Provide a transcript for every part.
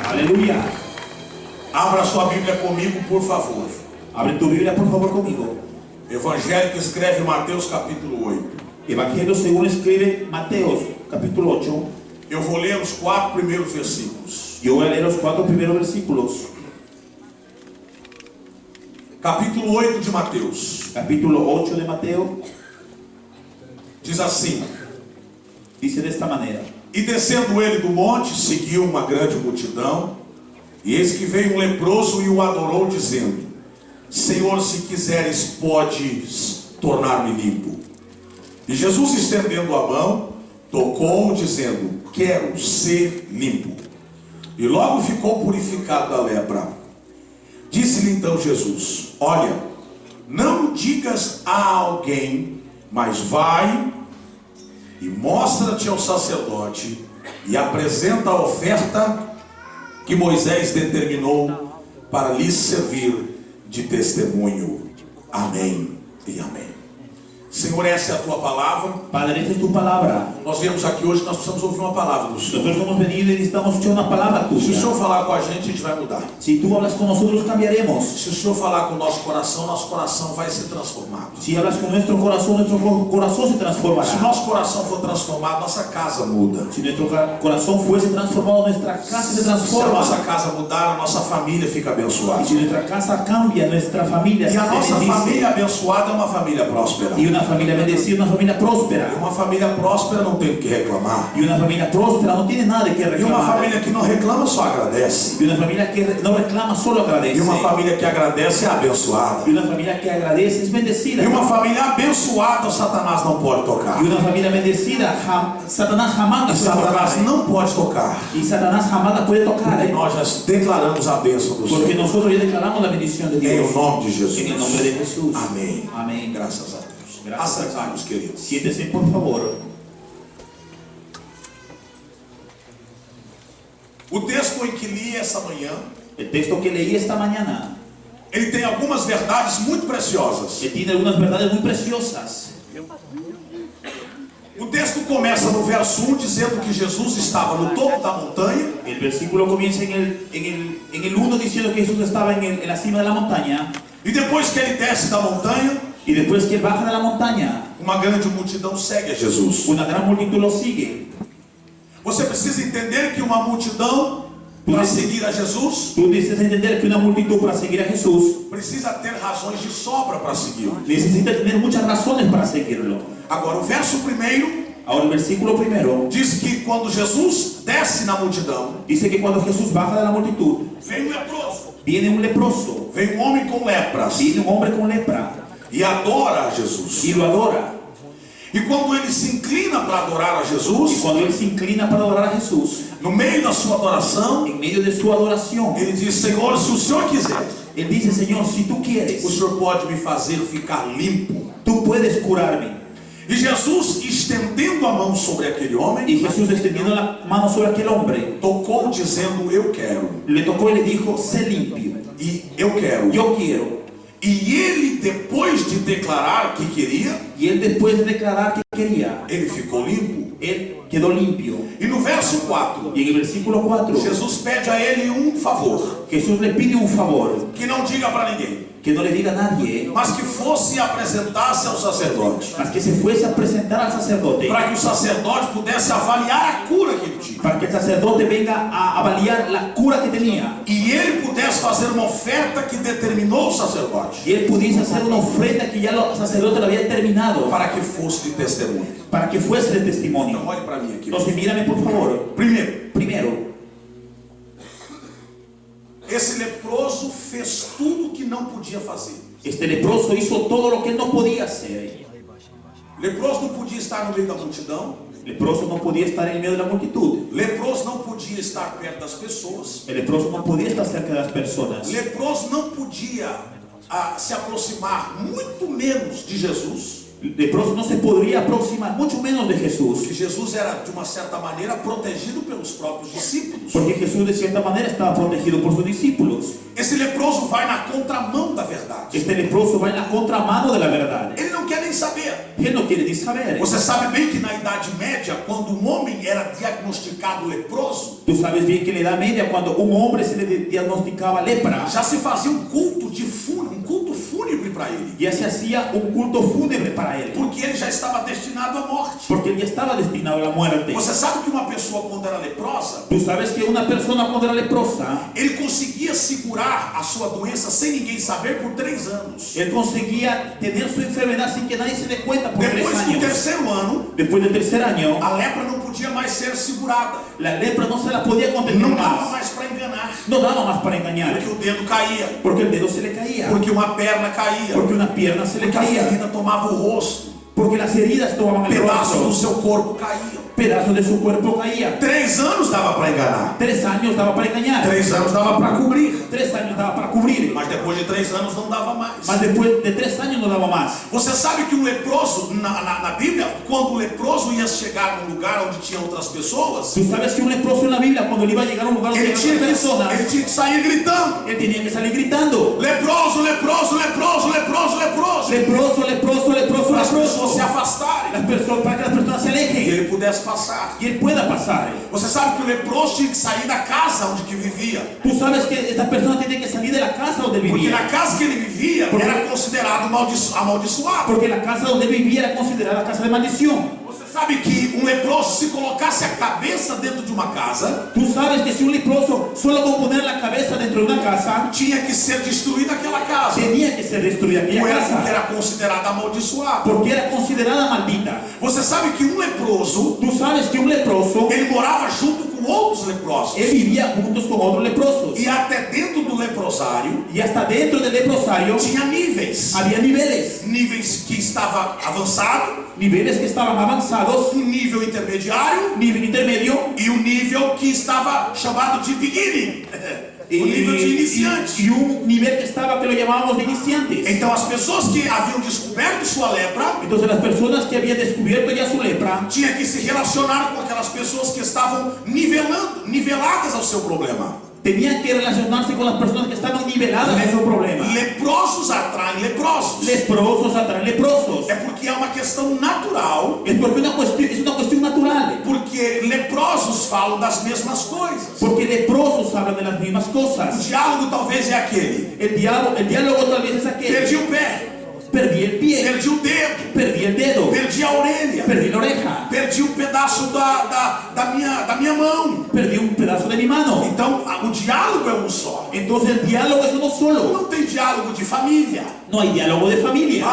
Aleluya. Abra sua Bíblia comigo, por favor. Abre tu Biblia, por favor, conmigo. Evangelho que escreve Mateus capítulo 8. Evangelio según escribe Mateos, capítulo 8. Eu vou ler os 4 primeiros versículos. Yo voy a leer los 4 primeros versículos. Capítulo 8 de Mateus. Capítulo 8 de Mateo. Diz assim: Dice de esta manera. E descendo ele do monte, seguiu uma grande multidão. E eis que veio um leproso e o adorou, dizendo: Senhor, se quiseres, podes tornar-me limpo. E Jesus, estendendo a mão, tocou-o, dizendo: Quero ser limpo. E logo ficou purificado da lepra. Disse-lhe então Jesus: Olha, não digas a alguém, mas vai e mostra-te ao sacerdote e apresenta a oferta que Moisés determinou para lhes servir de testemunho. Amém e amém. Senhor, essa é a tua palavra. Padre, esta es tu palabra. Nós viemos aqui hoje, nós precisamos ouvir uma palavra do Senhor. Nosotros hemos venido y necesitamos escuchar una palabra Se o tuya. Senhor falar com a gente vai mudar. Si tú hablas con nosotros, cambiaremos. Se o Senhor falar com o nosso coração vai ser transformado. Si hablas con nuestro corazón se Se o transformará. nosso coração for transformado, nossa casa muda. Si nuestro corazón fuese transformado, nuestra casa se Se a transforma. nossa casa mudar, a nossa família fica abençoada. Y si nuestra casa cambia, nuestra familia E a se nossa bendice. família abençoada é uma família próspera. Y una familia bendecida, una familia E próspera. uma família próspera não tem o que reclamar. Y una familia próspera no tiene nada de que E uma reclamar. família que não reclama só agradece. Y una familia que no reclama solo agradece. E uma família que agradece é abençoada. Y una familia que agradece es bendecida. E uma família abençoada, Satanás não pode tocar. Y una familia bendecida, Satanás jamás la E puede Satanás tocar. não pode tocar. Y Satanás jamás la puede tocar. Porque nós já declaramos a bênção do Porque Senhor. nosotros ya declaramos la bendición de Em Dios. o nome de En el Jesus. nombre de Jesús. Amém. Amén. Graças a Deus. Graças a Assentai-nos, queridos. Siéntese, por favor. O texto em que li essa manhã, El texto que leí esta mañana, ele tem algumas verdades muito preciosas. que tiene algunas verdades muy preciosas. O texto começa no verso 1 dizendo que Jesus estava no topo da montanha. El versículo comienza en el 1 diciendo que Jesús estaba en la cima de la montaña. E depois que ele desce da montanha, Y después que baja de la montaña, uma grande multidão segue a Jesus. una gran multitud lo sigue. Você precisa entender que uma multidão, para seguir a Jesus, Tú necesitas entender que una multitud para seguir a Jesús precisa ter razões de sobra para segui-lo. necesita tener muchas razones para seguirlo. Agora, o verso 1 Ahora el versículo primero diz que quando Jesus desce na multidão, dice que cuando Jesús baja de la multitud, vem um leproso, viene un leproso, vem um homem com lepras viene un hombre con lepra e adora a Jesus. y lo adora. E quando ele se inclina para adorar a Y Jesus, cuando él se inclina para adorar a Jesús, no meio da sua adoração, en medio de su adoración, ele diz: Senhor, se o Senhor quiser, él dice: Señor, si tú o quieres, Senhor pode me fazer ficar limpo. tú puedes curarme. E Jesus, estendendo a mão sobre aquele homem, Y Jesús, extendiendo la mano sobre aquel hombre, tocou dizendo: Eu quero. le tocó y le dijo: sé limpio, E eu quero. yo quiero. E ele, depois de declarar que queria, Y él, después de declarar que quería, ele ficou limpo. él quedó limpio. E no verso 4, Y en el versículo 4, Jesus pede a ele um favor, Jesús le pide un favor, que não diga para ninguém, que no le diga a nadie, mas que fosse apresentar-se ao sacerdote, mas que se fuese a presentar al sacerdote, para que o sacerdote pudesse avaliar a cura que ele tinha, para que el sacerdote venga a avaliar la cura que tenía, e ele pudesse fazer uma oferta que determinou o sacerdote, y él pudiese hacer una ofrenda que ya el sacerdote lo había terminado, para que fosse de testemunho. para que fuese de Então testimonio. olhe para mim aqui. Entonces mírame por favor. Primeiro, Primero, esse leproso fez tudo que não podia fazer. este leproso hizo todo lo que él no podía hacer. Leproso não podia estar no meio da multidão. El leproso no podía estar en medio de la multitud. Leproso não podia estar perto das pessoas. El leproso no podía estar cerca de las personas. Leproso não podia se aproximar, muito menos de Jesus. El leproso no se podría aproximar, mucho menos de Jesús, Porque Jesus era, de uma certa maneira, protegido pelos próprios discípulos. porque Jesús de cierta manera estaba protegido por sus discípulos. Esse leproso vai na contramão da verdade. Este leproso va en la contramano de la verdad. Ele não quer nem nem saber. Él no quiere ni saber. Você sabe bem que na Idade Média, quando um homem era diagnosticado leproso, Tú sabes bien que en la Edad Media, cuando un hombre se le diagnosticaba lepra, já se fazia um culto um culto fúnebre para ele, ya se hacía un culto fúnebre para él, porque ele já estava destinado à morte. porque él ya estaba destinado a la muerte. Você sabe que uma pessoa, quando era leprosa, Tú sabes que una persona cuando era leprosa, ele conseguia segurar a sua doença sem ninguém saber por 3 anos. él conseguía tener su enfermedad sin que nadie se dé cuenta por 3 Depois do años. terceiro ano, Después del tercer año, a lepra não podia mais ser segurada, la lepra no se la podía contener não dava más, mais para enganar, no daba más para engañar, porque o dedo caía, porque el dedo se le caía, porque uma perna caía, porque una pierna se le porque a caía, ferida tomava o rosto, porque las heridas tomaban el pedaços do rostro, seu corpo caíam. pedazos de su cuerpo caían. 3 anos dava para enganar, 3 años daba para engañar, 3 anos dava para cobrir, 3 años daba para cubrir, mas depois de 3 anos não dava mais. mas después de 3 años no daba más. Você sabe que um leproso, na Bíblia, quando o leproso ia chegar num lugar onde tinha outras pessoas, Tú sabes que un leproso en la Biblia, cuando él iba a llegar a un lugar donde ele había tinha, otras personas, ele tinha que sair gritando: él tenía que salir gritando: leproso, leproso, leproso, leproso, leproso, leproso, leproso, leproso, para as pessoas leproso. se afastarem Las personas, para que las personas se e alejen ele pudesse passar. y él pueda pasar. Você sabe que o leproso tinha que sair da casa onde que vivia, Tú sabes que esta persona tiene que salir de la casa donde porque vivía, na casa que ele vivia era considerado amaldiçoado. porque la casa donde vivía era considerada casa de maldición. Você sabe que um leproso, se colocasse a cabeça dentro de uma casa, Tú sabes que si un leproso solo con poner la cabeza dentro de una casa, tinha que ser destruída aquela casa, tenía que ser destruida aquella porque casa, era considerada amaldiçoada. porque era considerada maldita. Você sabe que um leproso, Tú sabes que un leproso, ele morava junto com outros leprosos, él vivía juntos con otros leprosos, e até dentro do leprosário y hasta dentro del leprosario tinha níveis, había niveles, níveis que estava avançado, niveles que estaban avanzados, um nível intermediário nivel intermedio e um nível que estava chamado de beginning, o nível de iniciante. y un nivel que estaba que lo llamábamos de iniciantes. Então as pessoas que haviam descoberto sua lepra Entonces las personas que habían descubierto ya su lepra tinha que se relacionar com aquelas pessoas que estavam niveladas ao seu problema. tenían que relacionarse con las personas que estaban niveladas en su problema. Leprosos atraem leprosos. Leprosos atraen leprosos. É porque é uma questão natural, Es porque es una cuestión natural. porque leprosos falam das mesmas coisas. Porque leprosos hablan de las mismas O cosas. diálogo talvez é aquele: El diálogo tal vez es aquel. perdi o pé, Perdí el pie, perdi o dedo, perdí el dedo, perdi a orelha, perdí la oreja, perdi um pedaço da minha mão. perdí un pedazo de mi mano. Então o diálogo é um só. Entonces el diálogo es uno solo. Não tem diálogo de família. No hay diálogo de familia.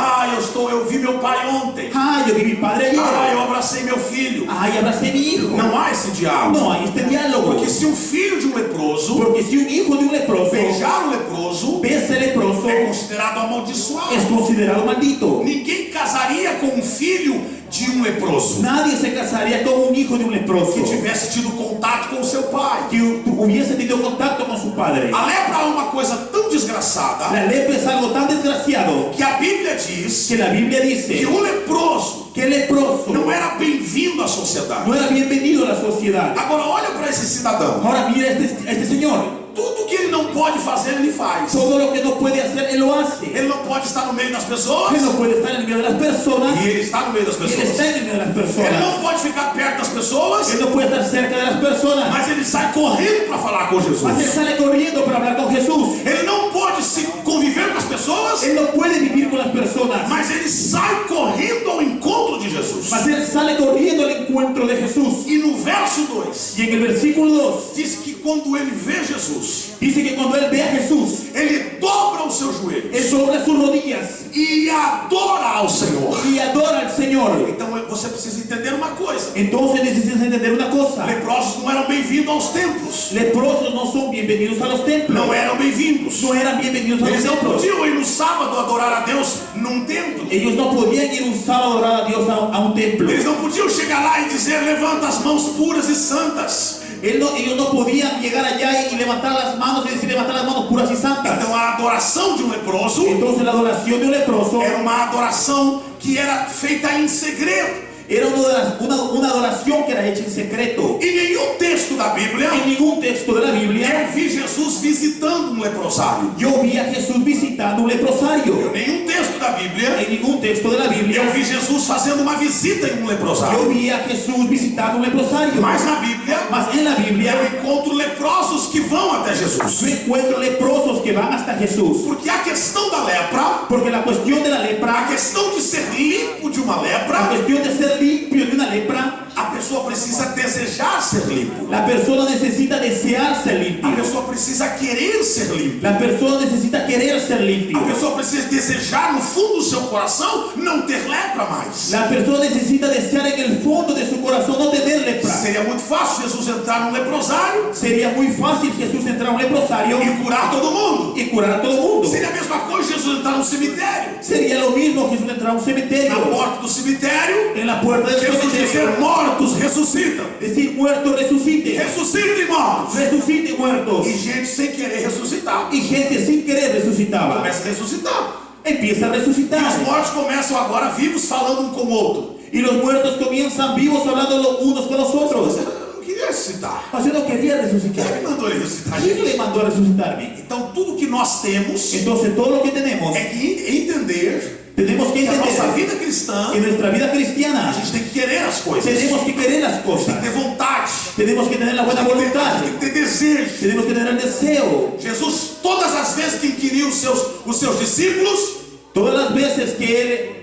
Eu vi meu pai ontem. Yo vi mi padre ayer. Eu abracei meu filho. Y abracé a mi hijo. Não há esse diálogo. No hay este diálogo. Porque se um filho de um leproso Porque si un hijo de un leproso beijar o leproso, besa al leproso, é considerado amaldiçoado. es considerado maldito. Ninguém casaria com um filho de um leproso Nadie se casaría con un hijo de un leproso que tivesse tido contato com o seu pai. que hubiese tenido contacto con su padre. A lepra é uma coisa tão desgraçada La lepra es algo tan desgraciado que a Bíblia diz que la Biblia dice que o leproso que el leproso não era bem-vindo à sociedade. no era bienvenido a la sociedad. Agora olha para esse cidadão. Ahora mira este señor. Tudo que ele não pode fazer, ele faz. Todo lo que no puede hacer, él lo hace. Ele não pode estar no meio das pessoas, Él no puede estar en el medio de las personas. e ele está no meio das Y él pessoas. está en el medio de las Ele personas. não pode ficar perto das pessoas, Él no puede estar cerca de las personas. mas ele sai correndo para falar com Mas él Jesus. sale corriendo para hablar con Jesús. Ele não pode se conviver com as pessoas, Él no puede vivir con las personas. mas ele sai correndo ao encontro de Jesus. Mas él sale corriendo al encuentro de Jesús. E no verso 2, Y en el versículo 2 diz que quando ele vê Jesus, dice que cuando él ve a Jesús, ele dobra os seus joelhos él dobla sus rodillas e adora ao Senhor. y adora al Señor. Então você precisa entender uma coisa: Entonces necesitas entender una cosa. leprosos não eram bem-vindos aos templos, Leprosos no son bienvenidos a los templos. não eram bem-vindos. No eran bienvenidos a los Eles não templos. podiam ir no sábado adorar a Deus num templo. Ellos no podían ir un sábado a adorar a Dios a un templo. Eles não podiam chegar lá e dizer: levanta as mãos puras e santas. Ellos no podían llegar allá y levantar las manos y decir levantar las manos puras y santas. Então a adoração de um leproso Entonces la adoración de un leproso era uma adoração que era feita em segredo. Era una adoración que era hecha en secreto. Em nenhum texto da Bíblia En ningún texto de la Biblia eu vi Jesus visitando um leprosário. yo vi a Jesús visitando un leprosario. Em nenhum texto da Bíblia En ningún texto de la Biblia eu vi Jesus fazendo uma visita em um yo leprosário. vi a Jesús visitando un leprosario. Mas na Bíblia Mas en la Biblia eu encontro leprosos que vão até Jesus. yo encuentro leprosos que van hasta Jesús. Porque a questão da lepra, Porque la cuestión de la a lepra, questão de ser limpo de uma la lepra, cuestión de ser limpio de una lepra, a pessoa precisa desejar ser limpo. la persona necesita desear ser A limpio. pessoa precisa querer ser limpo. La persona necesita querer ser limpio. A pessoa precisa desejar no fundo do seu coração não ter lepra mais. La persona necesita desear en el fondo de su corazón no tener lepra. Seria muito fácil Jesus entrar num leprosário Sería muy fácil Jesús entrar a un leprosario e curar todo mundo. y curar a todo el mundo. Seria a mesma coisa Jesus entrar num cemitério. Sería lo mismo Jesús entrar a un Na cementerio. porta do cemitério, En la puerta del Jesus cementerio. dizer: mortos ressuscitam. Decir muertos resuciten. Ressuscitem, mortos. Resuciten muertos. E gente sem querer ressuscitar. Y gente sin querer resucitaba. Começa a ressuscitar. Empieza a E os resucitar. mortos começam agora vivos falando um com o outro. Y los muertos comienzan vivos hablando los unos con los otros. Eu não queria ressuscitar. Mas yo no quería Quem resucitar. me mandou ele ressuscitar? ¿Quién le mandó a resucitarme? Então tudo que nós temos Entonces todo lo que tenemos, é que entender tenemos que que a nossa entender vida cristã, que en nuestra vida a cristiana gente tem que querer as coisas. tenemos que querer las Tem cosas. que ter vontade. Tenemos que tener la buena voluntad. Tem que ter desejo. Tenemos que tener el deseo. Jesus, todas as vezes que inquiriu os seus discípulos, Todas las veces que Él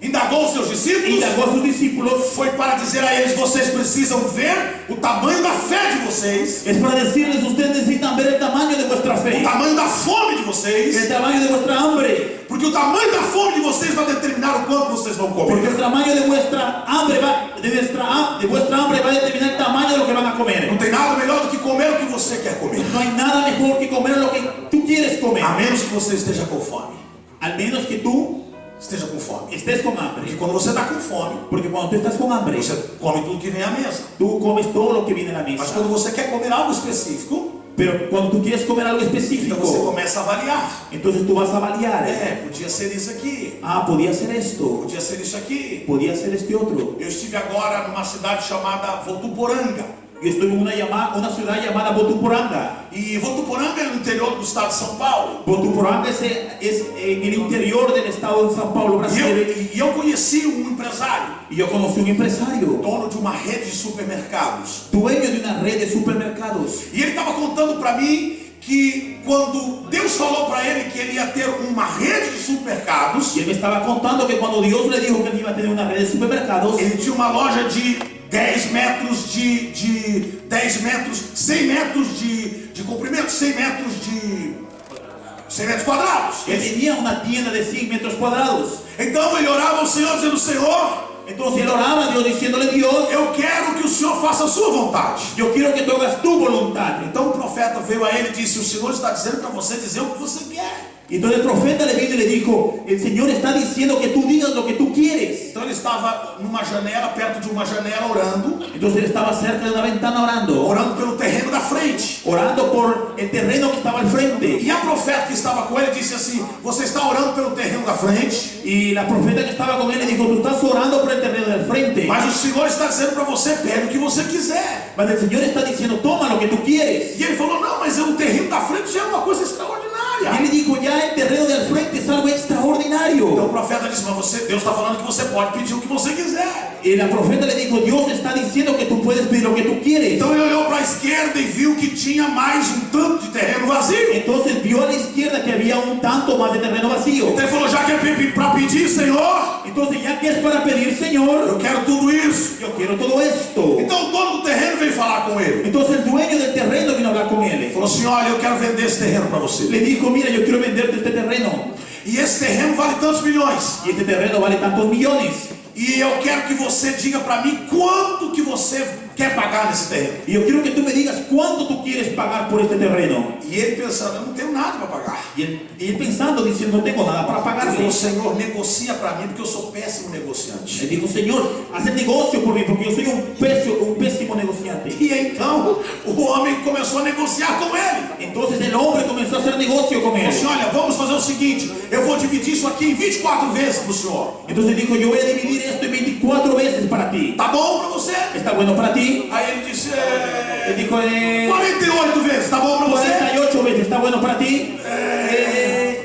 indagou os seus discípulos, indagó a sus discípulos, foi para dizer a eles: vocês precisam ver o tamanho da fé de vocês, es para decirles, ustedes necesitan ver el tamaño de vuestra o fe, tamanho da fome de vocês, el tamaño de vuestra hambre, porque o tamanho da fome de vocês vai determinar o quanto vocês vão porque comer. el tamaño de vuestra hambre va a determinar el tamaño de lo que van a Não comer. tem nada melhor do que comer o que você quer comer, No hay nada mejor que comer lo que tú quieres comer, a menos que você esteja com fome. al menos que tú Esteja com fome. estés con Porque hambre, quando você está com fome, porque cuando tú estás con hambre, você come tudo que vem à mesa. tú comes todo lo que viene a la Mas mesa. quando você quer comer algo específico, Pero cuando tú quieres comer algo então você específico, começa a avaliar. entonces tú vas a avaliar. Podia ser isso aqui, Ah, podía ser esto, podia ser isso aqui. podía ser este otro. Eu estive agora numa cidade chamada Votuporanga. Yo estoy en una ciudad llamada Votuporanga. E Votuporanga é no interior do estado de São Paulo. Votuporanga es en el interior del estado de São Paulo, Brasil. E eu conheci um empresário, Y yo conocí un empresario, dono de uma rede de supermercados. dueño de una red de supermercados. E ele estava contando para mim que quando Deus falou para ele que ele ia ter uma rede de supermercados, Y él me estaba contando que cuando Dios le dijo que él iba a tener una red de supermercados, ele tinha uma loja de 10 metros 10 metros, 100 metros de comprimento, 100 metros quadrados. él tenía una tienda de 100 metros cuadrados. Então ele orava ao Senhor dizendo: Senhor, Entonces él oraba a Dios diciéndole: Dios, eu quero que o Senhor faça a sua vontade. yo quiero que tú hagas tu voluntad. Então o profeta veio a ele e disse: o Senhor está dizendo para você dizer o que você quer. Y entonces el profeta le vino y le dijo: el Señor está diciendo que tú digas lo que tú quieres. Então ele estava numa janela, perto de uma janela, orando Entonces él estaba cerca de una ventana orando pelo terreno da frente. por el terreno que estaba al frente. E a profeta que estaba com ele disse assim: você está orando pelo terreno da frente, Y la profeta que estaba con él le dijo: tú estás orando por el terreno del frente, mas o Senhor está dizendo para você: pegue o que você quiser. mas el Señor está diciendo: toma lo que tú quieres. E ele falou: não, mas o terreno da frente já é uma coisa Y extraordinária. él le dijo: ya el terreno del frente es algo Então extraordinario. o profeta disse: mas Deus está falando que você pode pedir o que você quiser. Y la profeta le dijo: Dios está diciendo que tú puedes pedir lo que tú quieres. Então ele olhou para a esquerda e viu que tinha mais um tanto de terreno vazio. Entonces vio a la izquierda que había un tanto más de terreno vacío. Então ele falou: já que é para pedir, Senhor, Entonces, ya que es para pedir, Señor, eu quero tudo isso. yo quiero todo esto. Então o dono do terreno veio falar com ele. Entonces el dueño del terreno vino a hablar con él. Falou assim: olha, eu quero vender esse terreno para você. Le dijo: mira, yo quiero venderte este terreno. E esse terreno vale tantos milhões. Y este terreno vale tantos millones. E eu quero que você diga para mim quanto que você quer pagar nesse terreno. Y yo quiero que tú me digas cuánto tú quieres pagar por este terreno. E ele pensando: eu não tenho nada para pagar. Y él pensando, diciendo: no tengo nada para Ele pagarle. falou: Senhor, negocia para mim, porque eu sou péssimo negociante. Él dijo: Señor, haz el negocio por mí, porque yo soy un pésimo negociante. E então o homem começou a negociar com ele. Entonces el hombre comenzó a hacer negocio con Ele él. disse: olha, vamos fazer o seguinte: eu vou dividir isso aqui em 24 vezes para o senhor. Entonces dijo: yo voy a dividir esto en 24 veces para ti. Tá bom para você? ¿Está bueno para ti? Aí ele disse, Él dijo, 48 vezes, tá bom para você? 48 veces, ¿está bueno para ti?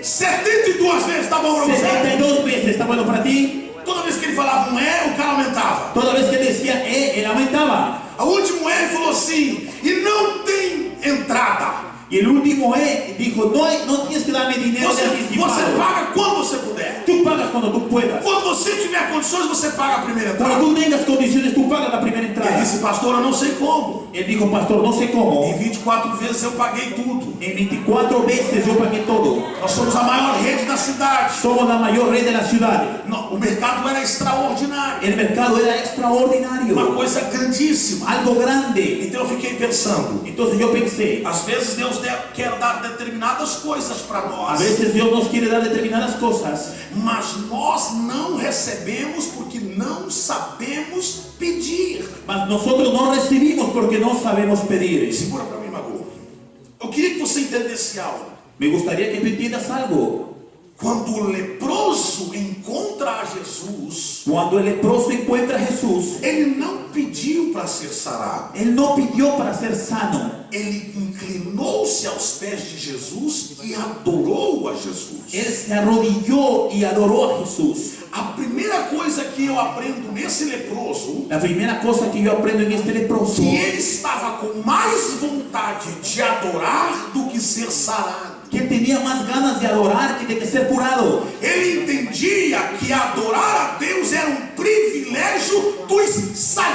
72 vezes, tá bom para você? 72 veces, ¿está bueno para ti? Toda vez que ele falava um o cara aumentava. Toda vez que decía él aumentaba. O último ele falou assim, e não tem entrada. Y el último dijo, no tienes que darme dinero de Você anticipado. paga quando você puder. Tú pagas cuando tú puedas. Quando você tiver condições, você paga a primeira entrada. Cuando tú tengas condiciones, tú pagas la primera Ele entrada. disse, pastor, eu não sei como. Él dijo, pastor, no sé cómo. Em 24 vezes eu paguei tudo. En 24 veces yo pagué todo. Nós somos a maior rede da cidade. Somos la mayor red de la ciudad. O mercado era extraordinário. El mercado era Uma extraordinario. coisa grandíssima. Algo grande. Então eu fiquei pensando. Entonces yo pensé, Às vezes Deus quer dar determinadas coisas para a nós. veces Dios nos quiere dar determinadas cosas, Mas nós não recebemos porque não sabemos pedir. mas nosotros no recibimos porque no sabemos pedir. Segura para mim, Mago. Eu queria que você entendesse algo. Me gustaría que tú entiendas algo. Quando o leproso encontra a Jesus, Cuando el leproso encuentra a Jesús, ele não pediu para ser sarado. él no pidió para ser sano. Ele inclinou-se aos pés de Jesus e adorou a Jesus. Él se arrodilló y adoró a Jesús. A primeira coisa que eu aprendo nesse leproso, La primera cosa que yo aprendo en este leproso, que ele estava com mais vontade de adorar do que ser sarado. que él tenía más ganas de adorar que de ser curado. Ele entendia que adorar a Deus era um privilégio dos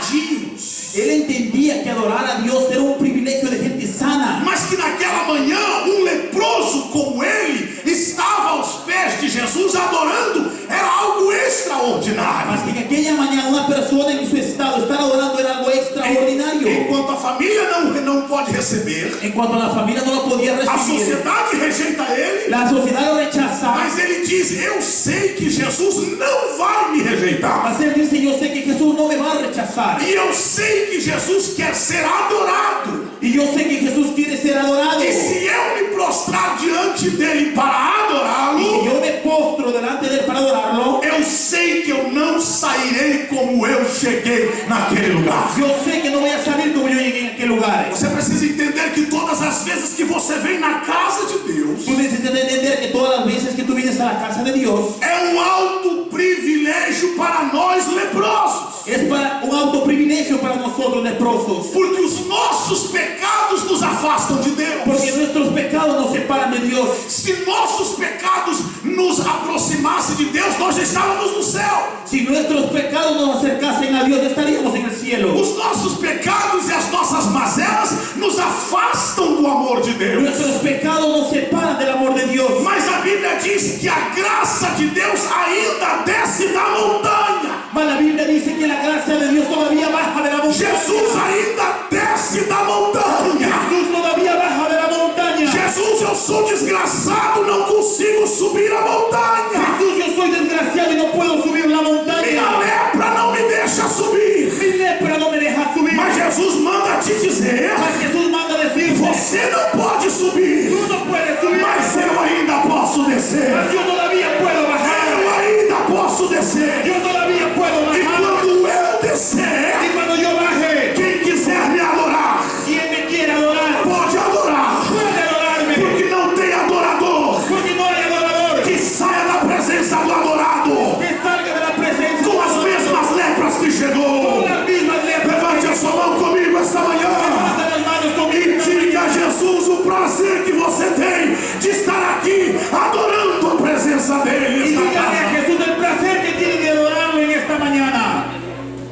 sadios. Él entendía que adorar a Dios era un privilegio de gente sana. Mas que naquela manhã, um leproso como ele estava aos pés de Jesus adorando, era algo extraordinário. Mas que en aquella mañana una persona en su estado estar adorando era algo extraordinario. Enquanto a família não pode receber, En cuanto a la familia no lo podía a recibir, sociedade rejeita ele, la sociedad lo rechaza. mas ele diz, eu sei que Jesus não vai me rejeitar. Mas él dice, yo sé que Jesús no me va a rechazar. E eu sei que Jesus quer ser adorado. Y yo sé que Jesús quiere ser adorado. E se eu me prostrar diante dele para Y si adorá-lo, yo me postro delante de él para adorarlo, eu sei que eu não sairei como eu cheguei naquele lugar. yo sé que no voy a salir como yo llegué en aquel lugar. Você precisa entender que todas as vezes que você vem na casa de Deus, Tú necesitas entender que todas las veces que tú vienes a la casa de Dios, é um alto privilégio para nós leprosos. es para un alto privilegio para nosotros leprosos. Porque os nossos pecados nos afastam de Deus. Porque nuestros pecados nos separan de Dios. Se nossos pecados nos aproximassem de Deus, nós já estávamos no céu. Si nuestros pecados nos acercasen a Dios, ya estaríamos en el cielo. Os nossos pecados e as nossas mazelas nos afastam do amor de Deus. Nuestros pecados nos separan del amor de Dios. Mas a Bíblia diz que a graça de Deus ainda desce da montanha. Mas la Biblia dice que la gracia de Dios todavía baja de la montaña. Jesus ainda desce da montanha. Jesús todavía baja de la montaña. Jesus, eu sou desgraçado, não consigo subir a montanha. Jesús, yo soy desgraciado y no puedo subir la Minha montaña. lepra não me deixa subir. Mi lepra no me deja subir. Mas Jesus manda te dizer: Mas Jesús manda decir, você não pode subir, tú no puedes subir, mas eu ainda posso descer. mas yo todavía puedo bajar. Eu ainda posso descer. Yo todavía puedo E bajar. quando eu descer, Y cuando yo baje, quem quiser me adorar, quien me quiera adorar, pode adorar. puede adorarme. Porque não tem adorador Porque no hay adorador que saia da presença do adorado que salga de la presencia com as mesmas lepras que con chegou. las mismas lepras. Levante a sua mão comigo esta manhã Levanta las manos e conmigo. diga a Jesus o prazer que você tem de estar aqui adorando a presença dele. Y esta dígale a casa. Jesús el placer que tiene de adorarlo en esta mañana.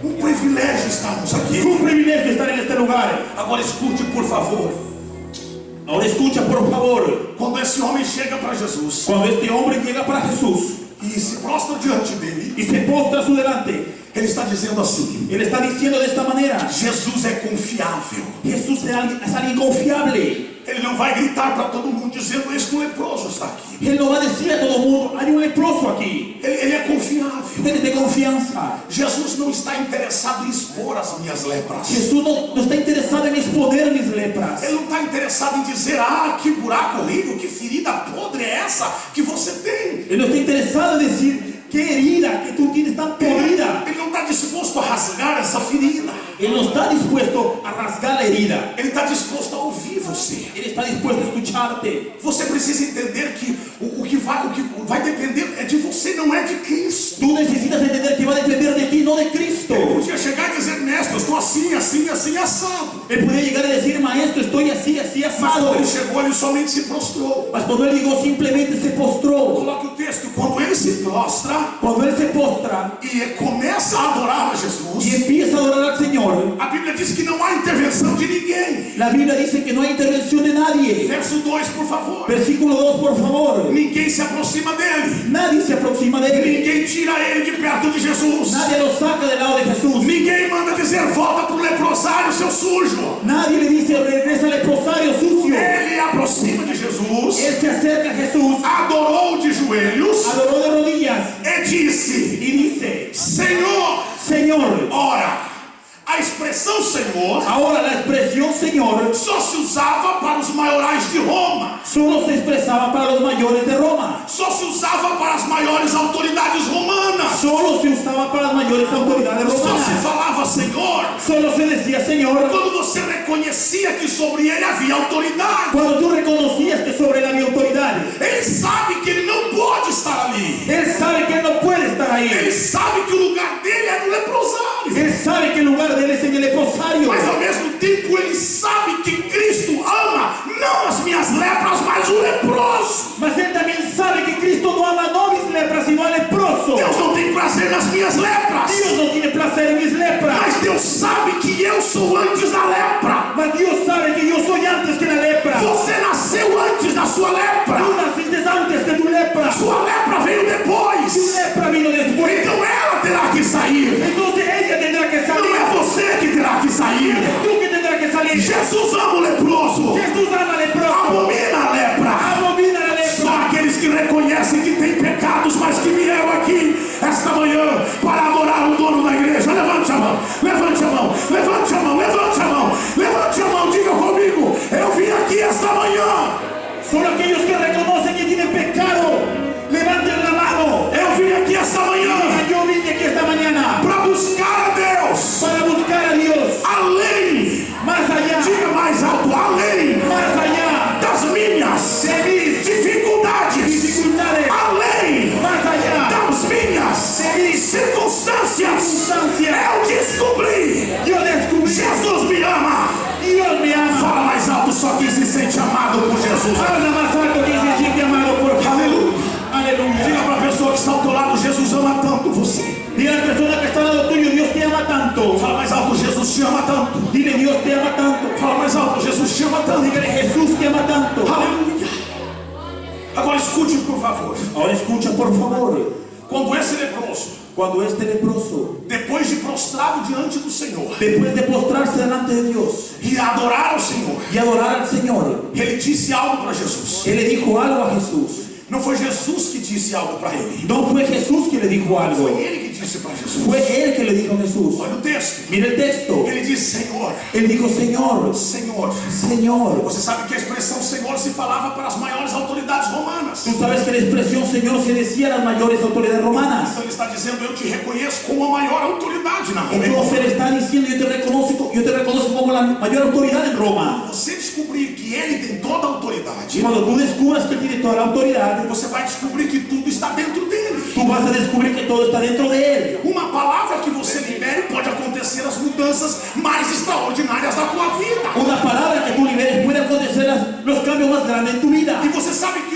Um privilégio estarmos aqui. Es un privilegio estar en este lugar. Agora escute, por favor. Ahora escucha, por favor. Quando esse homem chega para Jesus Cuando este hombre llega para Jesús e se prostra diante dele, y se postra a su delante, ele está dizendo assim: él está diciendo de esta manera: Jesus é confiável. Jesús es alguien confiable. Ele não vai gritar para todo mundo dizendo: eis que o leproso está aqui. Él no va a decir a todo el mundo: hay un leproso aquí. Ele é confiável. Él es de confianza. Jesus não está interessado em expor as minhas lepras. Jesús no está interesado en exponer mis lepras. Ele não está interessado em dizer: ah, que buraco horrível, que ferida podre é essa que você tem. Él no está interesado en decir: qué herida que tú tienes tan podrida. Ele não está disposto a rasgar essa ferida. Él no está dispuesto a rasgar la herida. Ele está disposto a ouvir você. Él está dispuesto a escucharte. Você precisa entender que o que vai depender é de você, não é de Cristo. Tú necesitas entender que va a depender de ti, no de Cristo. Ele podia chegar e dizer, mestre, eu estou assim, assim, assim, assado. Él podía llegar a decir, maestro, estoy así, así, Mas asado. quando ele chegou, ele somente se prostrou. Mas cuando él llegó, simplemente se postró. Coloque o texto, quando ele se prostra Cuando él se postra e começa a adorar a Jesus, y empieza a adorar al Señor, a Bíblia diz que não há intervenção de ninguém. la Biblia dice que no hay intervención de nadie. Verso 2, por favor. Versículo 2, por favor. Ninguém se aproxima dele. Nadie se aproxima de él. Ninguém tira ele de perto de Jesus. Nadie lo saca del lado de Jesús. Ninguém manda dizer, volta para o leprosário, seu sujo. Nadie le dice, regresa al leprosario sucio. Ele aproxima de Jesus, Él se acerca a Jesús, adorou de joelhos adoró de rodillas e disse, y dice, Senhor. Señor. Ora, a expressão Senhor Ahora la expresión Señor só se usava para os maiorais de Roma. solo se expresaba para los mayores de Roma. Só se usava para as maiores autoridades romanas. Solo se usaba para las mayores autoridades Só se romanas. falava Senhor Solo se decía Señor quando você reconhecia que sobre ele havia autoridade. cuando tú reconocías que sobre él había autoridad. Ele sabe que ele não pode estar ali. Él sabe que él no puede estar Ele ahí. sabe que o lugar dele é no leprosário. Él sabe que el lugar de él es en el leprosario. Mas ao mesmo tempo ele sabe que Cristo ama não as minhas lepras, mas o leproso. Mas él también sabe que Cristo no ama no mis lepras, sino al leproso. Deus não tem prazer nas minhas lepras. Dios no tiene placer en mis lepras. Mas Deus sabe que eu sou antes da lepra. Mas Dios sabe que yo soy antes que la lepra. Você nasceu antes da sua lepra. Tú naciste antes que tu lepra. Sua lepra veio depois. Tu lepra vino después. Então ela terá que sair. Entonces ella tendrá que Não salir. é você que terá que sair. Tú que tendrás que salir. Jesus ama o leproso. Jesús ama al leproso. Abomina a lepra. Abomina la Só lepra. aqueles que reconhecem que têm pecados, mas que vieram aqui esta manhã para adorar o dono da igreja. Levante a mão, levante a mão, levante a mão, levante a mão, levante a mão, diga comigo, eu vim aqui esta manhã. Solo aquellos que reconocen que tienen pecado, levanten la mano. Eu vim aqui esta manhã Yo vine aquí esta mañana para buscar a Deus, para buscar a Dios além, más allá, diga mais alto, além más allá das minhas de mis dificuldades, dificultades, além más allá das minhas de mis circunstâncias. circunstancias. Eu descobri, Yo descubrí Jesus me ama. Dios me ama. Fala mais alto, só quem se sente amado por Jesus. Habla más alto que se siente amado por Jesús. Aleluia. Aleluya. Diga para a pessoa que está ao teu lado, Jesus ama tanto você. Dile a la persona que está al lado tuyo, Dios te ama tanto. Fala mais alto, Jesus te ama tanto. Dile, Dios te ama tanto. Fala mais alto, Jesus te ama tanto. Dígale, Jesús te ama tanto. Aleluia. Agora escute, por favor. Ahora escucha, por favor. Quando esse leproso, Cuando este leproso, depois de prostrado diante do Senhor después de postrarse delante de Dios e adorar ao Senhor, y adorar al Señor, ele disse algo para Jesus. él le dijo algo a Jesús. Não foi Jesus que disse algo para ele. No fue Jesús que le dijo algo. Foi ele que disse para Jesus. Fue él que le dijo a Jesús. Olha o texto. Mira el texto. Ele disse, Senhor, Él dijo, Señor, Senhor. Señor. Você sabe que a expressão Senhor se falava para as maiores autoridades romanas. Tú sabes que la expresión Señor se decía a las mayores autoridades romanas. Então ele está dizendo, eu te reconheço como a maior autoridade na Roma. Entonces él está diciendo, yo te reconozco como la mayor autoridad en Roma. Você descobrir que ele tem toda a autoridade, Cuando tú descubras que él tiene toda la autoridad, você vai descobrir que tudo está dentro dele. tú vas a descubrir que todo está dentro de él. Uma palavra que você libere pode acontecer as mudanças mais extraordinárias da tua vida. Una palabra que tú liberes puede acontecer los cambios más grandes en tu vida. E você sabe que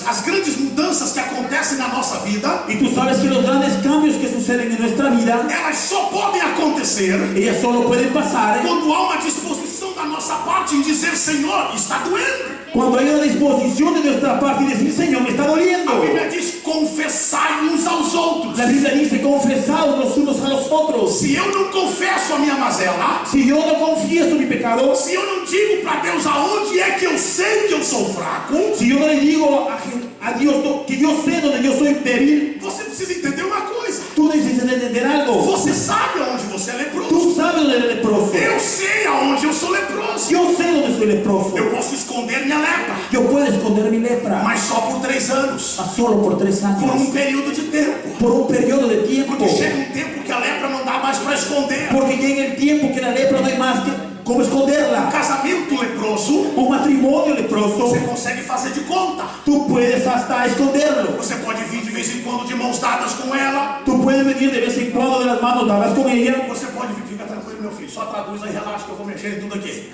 as grandes mudanças que acontecem na nossa vida, Y tú sabes que los grandes cambios que suceden en nuestra vida, elas só podem acontecer ellas solo pueden pasar quando há uma disposição da nossa parte em dizer, Senhor, está doendo. cuando hay una disposición de nuestra parte y decir, Señor, me está doliendo. A Bíblia diz, confessai uns aos outros. La Biblia dice, confesaos los unos a los otros. Se eu não confesso a minha mazela, Si yo no confieso mi pecado, se eu não digo para Deus aonde é que eu sei que eu sou fraco, si yo no le digo a Dios que yo sé donde yo soy débil, você precisa entender uma coisa. tú necesitas entender algo. Você sabe aonde você é leproso. Tú sabes donde eres leproso. Eu sei aonde eu sou leproso. Yo sé donde soy leproso. Eu posso esconder minha lepra, Yo puedo esconder mi lepra, mas só por 3 anos. mas solo por 3 Por años. período de tempo. Por un periodo de tiempo. Porque chega tempo que a lepra não dá mais para esconder. Porque llega el tiempo que la lepra no hay más como esconderla. Casamento leproso, Un matrimonio leproso, você consegue fazer de conta. tú puedes hasta esconderlo. Você pode vir de vez em quando de mãos dadas com ela. Tú puedes venir de vez en cuando de las manos dadas con ella. Você pode vir, fica tranquilo, meu filho. Só traduz aí, relaxa que eu vou mexer em tudo aqui.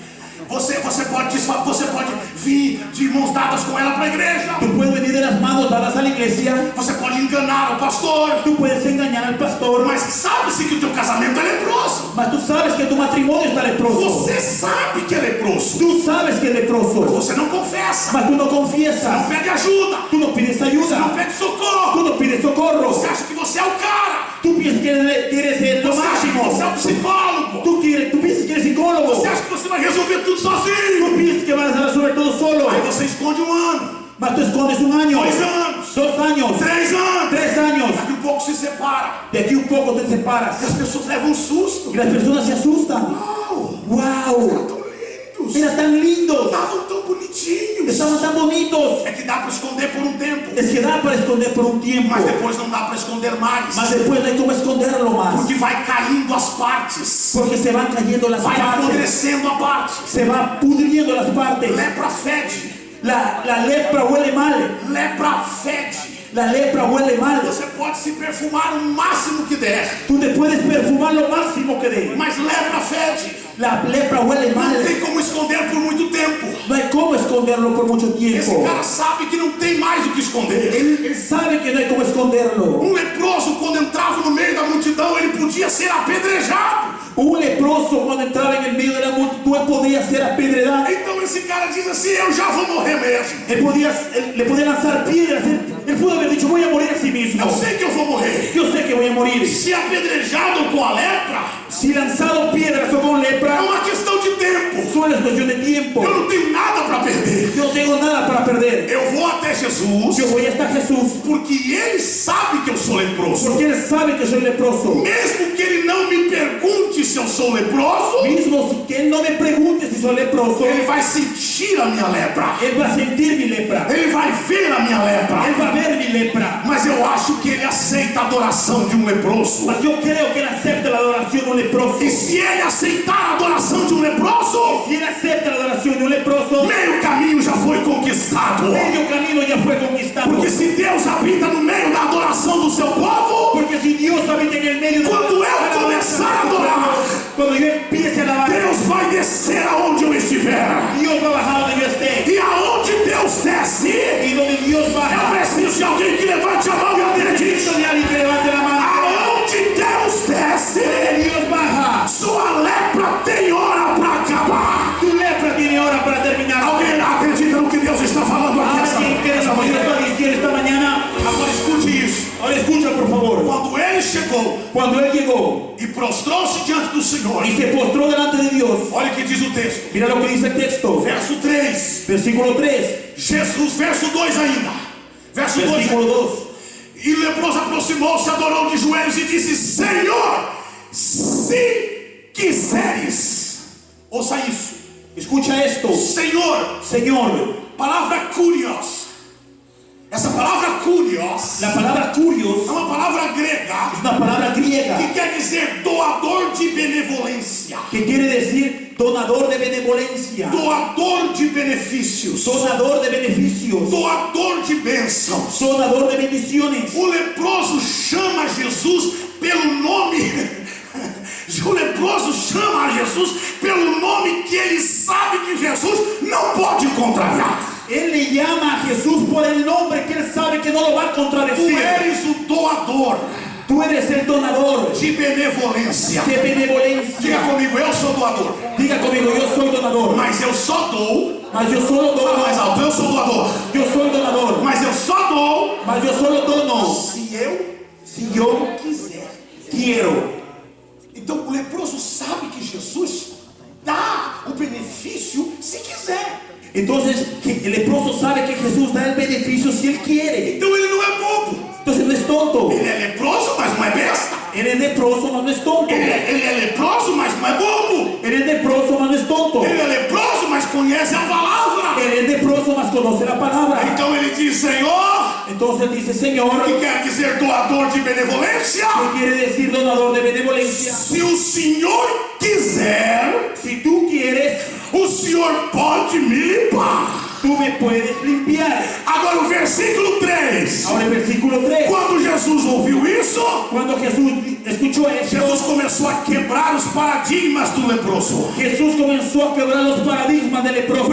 Você pode vir de mãos dadas com ela para a igreja. Tú puedes venir de las manos dadas a la iglesia. Você pode enganar o pastor. Tú puedes engañar al pastor. Mas sabe-se que o teu casamento é leproso. Mas tú sabes que tu matrimonio está leproso. Você sabe que é leproso. Tú sabes que es leproso. Você não confessa. Mas tú no Não confiesas. pede ajuda. Tú no pides Você não ayuda. pede socorro. Tú no pides socorro. Você acha que você é o cara. Tú piensas que quieres ser lo Você acha que você é o máximo. psicólogo. Tú piensas que eres psicólogo. Você acha que você vai resolver tudo sozinho. Tú piensas que vas a resolver todo solo. Aí você esconde 1 ano, Mas tú escondes 1 año, 2 anos, 2 años, 3 anos. 3 años. Daqui um pouco se separa. De aquí un poco te separas. E as pessoas levam um susto. Y las personas se asustan. Uau, ¡Wow! tão lindos. Eran tan lindos. Estavam tão bonitinhos. Estaban tan bonitos. É que dá para esconder por um tempo. Es que da para esconder por un tiempo. Mas depois não dá para esconder mais. Mas después no hay como esconderlo más. Porque vai caindo as partes. Porque se van cayendo las Vai partes. apodrecendo a parte. Se va pudriendo las partes. Lepra fede. La lepra huele mal. Lepra fede. La lepra huele mal. Você pode se perfumar o máximo que der. Tú te puedes perfumar lo máximo que dé. Mas lepra fede. La lepra huele mal. Não tem como esconder por muito tempo. No hay como esconderlo por mucho Esse tiempo. cara sabe que não tem mais o que esconder. Él sabe que no hay como esconderlo. Um leproso, quando entrava no meio da multidão, ele podia ser apedrejado. Un leproso cuando entraba en el medio de la multitud él podía ser apedreado. Então esse cara diz assim: eu já vou morrer mesmo. Él le podía lanzar piedras. Él pudo haber dicho voy a morir a sí mismo. Eu sei que eu vou morrer. Yo sé que voy a morir. Se apedrejado com a lepra, Si lanzado piedras o con é lepra, uma questão de tempo. solo es cuestión de tiempo. Eu não tenho nada para perder. Yo no tengo nada para perder. Eu vou até Jesus, Yo voy hasta Jesús. porque ele sabe que eu sou leproso. Porque él sabe que soy leproso. Mesmo que ele não me pergunte se eu sou leproso, Mismo que él no me pregunte si soy leproso, ele vai sentir a minha lepra. él va a sentir mi lepra. Ele vai ver a minha lepra. Él va a ver mi lepra. Mas eu acho que ele aceita a adoração de um leproso. Mas yo creo que él acepta la adoración de un leproso. E se ele aceitar a adoração de um leproso, Si él acepta la adoración de un leproso, meio caminho já foi conquistado. medio camino ya fue conquistado. Porque se Deus habita no meio da adoração do seu povo, Porque si Dios habita en el medio de quando eu começar a adorar, cuando yo empiece a alabar, Deus vai descer aonde eu estiver. Dios va a bajar donde yo esté. E aonde Deus desce, Y donde Dios eu baja, preciso de alguém que levante a mão e acredite. necesito de alguien que levante la mano. Aonde Deus desce, Donde Dios baja, sua lepra tem hora para acabar. tu lepra tiene hora para terminar. Alguém acredita no que Deus está falando aqui Alguien que essa Dios manhã? está diciendo esta mañana. Agora escute isso. Ahora escucha por favor. Quando ele chegou Cuando él llegó e prostrou-se diante do Senhor, y se postró delante de Dios, olha o que diz o texto. mira lo que dice el texto. Verso 3. Versículo 3, Jesus, verso 2 ainda. Verso 2. versículo 2. E o leproso aproximou-se, adorou de joelhos e disse: Senhor, se quiseres. Ouça isso. Escucha esto. Senhor, Señor, palavra curios. Essa palavra curios la palabra é curios uma palavra grega es una palabra griega que quer dizer doador de benevolência, que quiere decir donador de benevolencia, doador de benefícios, donador de beneficios, doador de bênçãos. donador de bendiciones. O leproso chama Jesus pelo nome. O leproso chama a Jesus pelo nome que ele sabe que Jesus não pode contrariar. Él le llama a Jesús por el nombre que él sabe que no lo va a Tu contradecir. eres o doador Tú eres el donador de benevolência. de Diga benevolencia. comigo, eu sou doador. Diga conmigo, yo soy donador. Mas eu só dou. Mas yo solo Fala mais dono. alto, eu sou doador. Yo soy donador. Mas eu só dou Mas yo solo dono se eu si yo quiser. quiero. Então o leproso sabe que Jesus dá o benefício se quiser. Entonces el leproso sabe que Jesús da el beneficio si él quiere. Então ele não é bobo. Entonces no es tonto. Ele é leproso, mas não é besta. Él es leproso, mas no es tonto. Ele é leproso, mas não é bobo. Él es leproso, mas no es tonto. Ele é leproso, mas conhece a palavra. Él es leproso, mas conoce la palabra. Então ele diz: Senhor, Entonces dice, Señor, que quer dizer doador de benevolência. que quiere decir donador de benevolencia. Se o Senhor quiser, Si tú quieres, o Senhor pode me limpar. tú me puedes limpiar. Agora o versículo 3. Ahora el versículo 3. Quando Jesus ouviu isso, Cuando Jesús escuchó eso, Jesus começou a quebrar os paradigmas do leproso. Jesús comenzó a quebrar los paradigmas del leproso.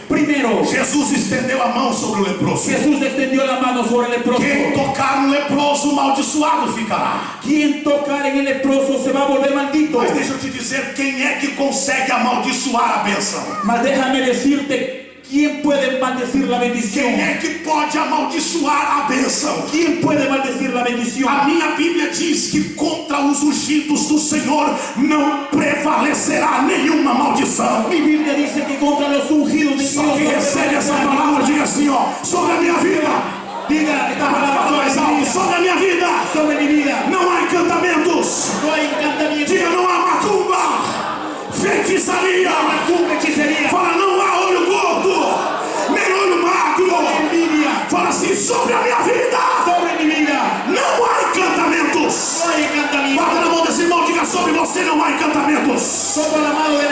Primero, Jesus estendeu a mão sobre o leproso. Jesús extendió la mano sobre el leproso. Quem tocar no leproso, maldiçoado ficará. Quien tocar en el leproso se va a volver maldito. Mas deixa eu te dizer, quem é que consegue amaldiçoar a bênção? Mas déjame decirte, ¿quién puede maldecir la bendición? Quem é que pode amaldiçoar a bênção? ¿Quién puede maldecir la bendición? A minha Bíblia diz que contra os ungidos do Senhor não prevalecerá nenhuma maldição. Mi Biblia dice que contra los ungidos de Só Dios que no recebe essa prevalecerá palavra, diga assim, ó, sobre a minha vida. Diga esta Fala palabra mais alto, sobre a minha vida. sobre mi vida. Não há encantamentos. No hay encantamiento, Diga, não há macumba, feitiçaria. macumba, hechicería, Fala, não há olho gordo, nem olho magro. envidia. Fala assim, sobre a minha vida. Sobre mi vida Não há encantamentos. no hay encantamiento. Bata na mão desse irmão, diga, sobre você não há encantamentos. Toma la mano del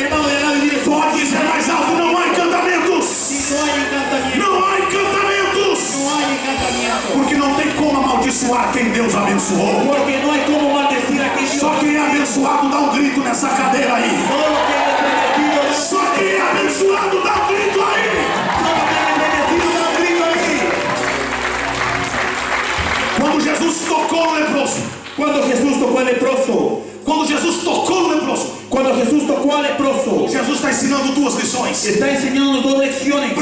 hermano de al lado y dile, Pode dizer mais alto, não há encantamentos. si no hay encantamiento, Não há encantamentos. no hay encantamiento. Porque não tem como amaldiçoar quem Deus abençoou. Porque no hay como maldecir a quien Dios. Só quem é abençoado dá um grito nessa cadeira aí. Solo que es bendecido, Só quem é abençoado dá um grito aí. solo que es bendecido, da un grito ahí. Quando Jesus tocou no leproso. Cuando Jesús tocó al leproso, Quando Jesus tocou no leproso. cuando Jesús tocó al leproso, Jesus está ensinando duas lições. está enseñándonos dos lecciones.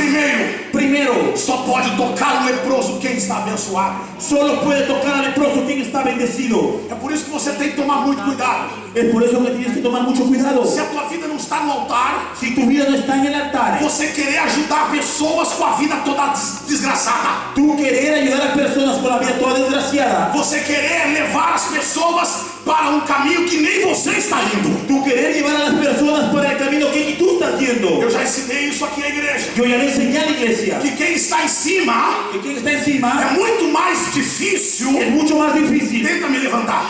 Primero, Só pode tocar o leproso quem está abençoado. solo puede tocar al leproso quien está bendecido. É por isso que você tem que tomar muito cuidado. Es por eso que tienes que tomar mucho cuidado. Se a tua vida não está no altar, Si tu vida no está en el altar, você querer ajudar pessoas com a vida toda desgraçada, tú querer ayudar a personas con la vida toda desgraciada, você querer levar as pessoas para um caminho que nem você está indo. tú querer llevar a las personas para el camino que ni tú estás yendo. Eu já ensinei isso aqui à igreja. Yo ya le enseñé a la iglesia Que quem está em cima que quien está encima é muito mais difícil. es mucho más difícil. Tenta me levantar.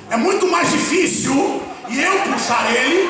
É muito mais difícil e eu puxar ele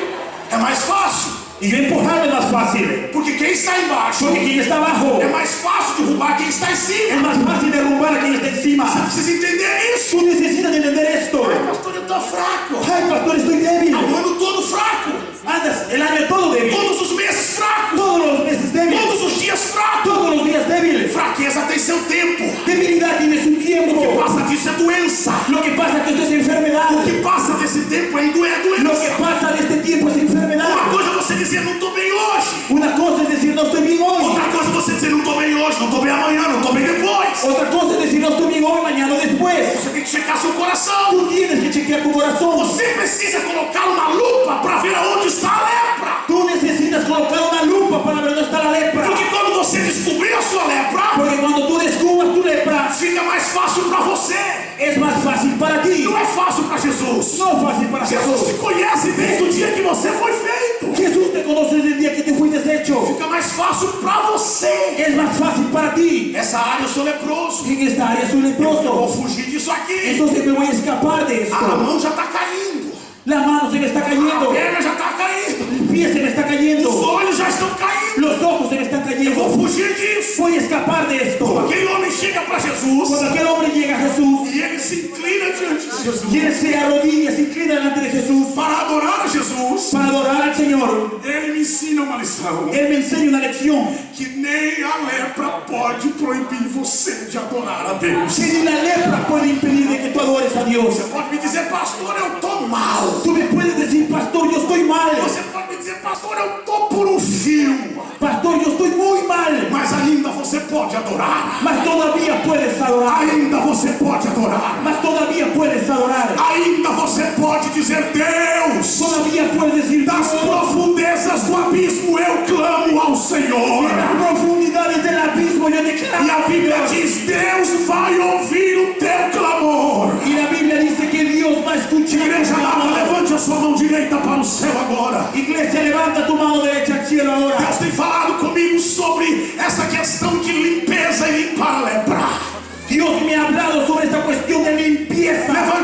é mais fácil. Y yo empujarlo es más fácil. Porque quem está embaixo Porque quien está abajo é mais fácil derrubar quem está em es cima. más fácil derrumbar a quien está encima. Você precisa entender isso. Tú necesitas entender esto. Ai, pastor, eu estou fraco. Ay, pastor, estoy débil. O ano todo fraco. Andas el año todo débil. Todos os meses fraco. Todos los meses débil. Todos os dias fraco. Todos los días débil. Fraqueza tem seu tempo. Debilidad tiene su O que tiempo. passa disso é doença. Lo que pasa es que esto es enfermedad. O que passa desse tempo é Lo que doença. pasa de este tiempo es Uma enfermedad. coisa é você dizer, não estou bem hoje. Una cosa es decir, no estoy bien hoy. Outra coisa é você dizer, não estou bem hoje, não estou bem amanhã, não estou bem depois. Otra cosa es decir, no estoy bien hoy, mañana o después. Você tem que checar seu coração. Tú tienes que chequear tu corazón. Você precisa colocar uma lupa para ver aonde está a lepra. Tú necesitas colocar una lupa para ver dónde está la lepra. Porque quando você descobrir a sua lepra, Porque cuando tú descubras tu lepra, fica mais fácil para você. es más fácil para ti. Não é fácil para Jesus. No es fácil para Jesus te Jesús. conhece desde o dia que você foi feito. Jesús te conoce desde el día que te fuiste hecho. Fica mais fácil para você. Es más fácil para ti. Essa área eu sou leproso. En esta área soy Eu vou leproso. fugir disso aqui. Entonces me voy a escapar de A esto. mão já está caindo. La mano se me está A cayendo. perna já está caindo. El pie se me está Os cayendo. olhos já estão caindo. Los ojos se me están Eu vou cayendo. fugir disso. Voy a escapar de esto. Aquele homem chega para Jesus Cuando aquel hombre llega a Jesús e ele se inclina diante de Jesus y él se arrodilla, se inclina delante de Jesús para adorar a Jesus. para adorar al Señor, Ele me ensina uma lição él me enseña una lección que nem a lepra pode proibir você de adorar a Deus. que ni la lepra puede impedir de que tú adores a Dios. Você pode me dizer, pastor, eu tô mal. Tú me puedes decir, pastor, yo estoy mal. Você pode me dizer, pastor, eu tô por um fio. Pastor, yo estoy muy mal. Mas ainda você pode adorar. Mas todavía puedes adorar. Ainda você pode adorar. Mas todavía puedes adorar. Ainda você pode dizer, Deus, Todavía puedes decir, das Dios, profundezas do abismo eu clamo ao Senhor. en las profundidades del abismo yo te clamo. E a Bíblia diz, Deus vai ouvir o teu clamor. Y la Biblia dice que Dios va a escuchar. Igreja amada, levante a sua mão direita para o céu agora. Iglesia, levanta tu mano derecha al cielo ahora. Deus tem falado comigo sobre essa questão de limpeza e limpar a lepra.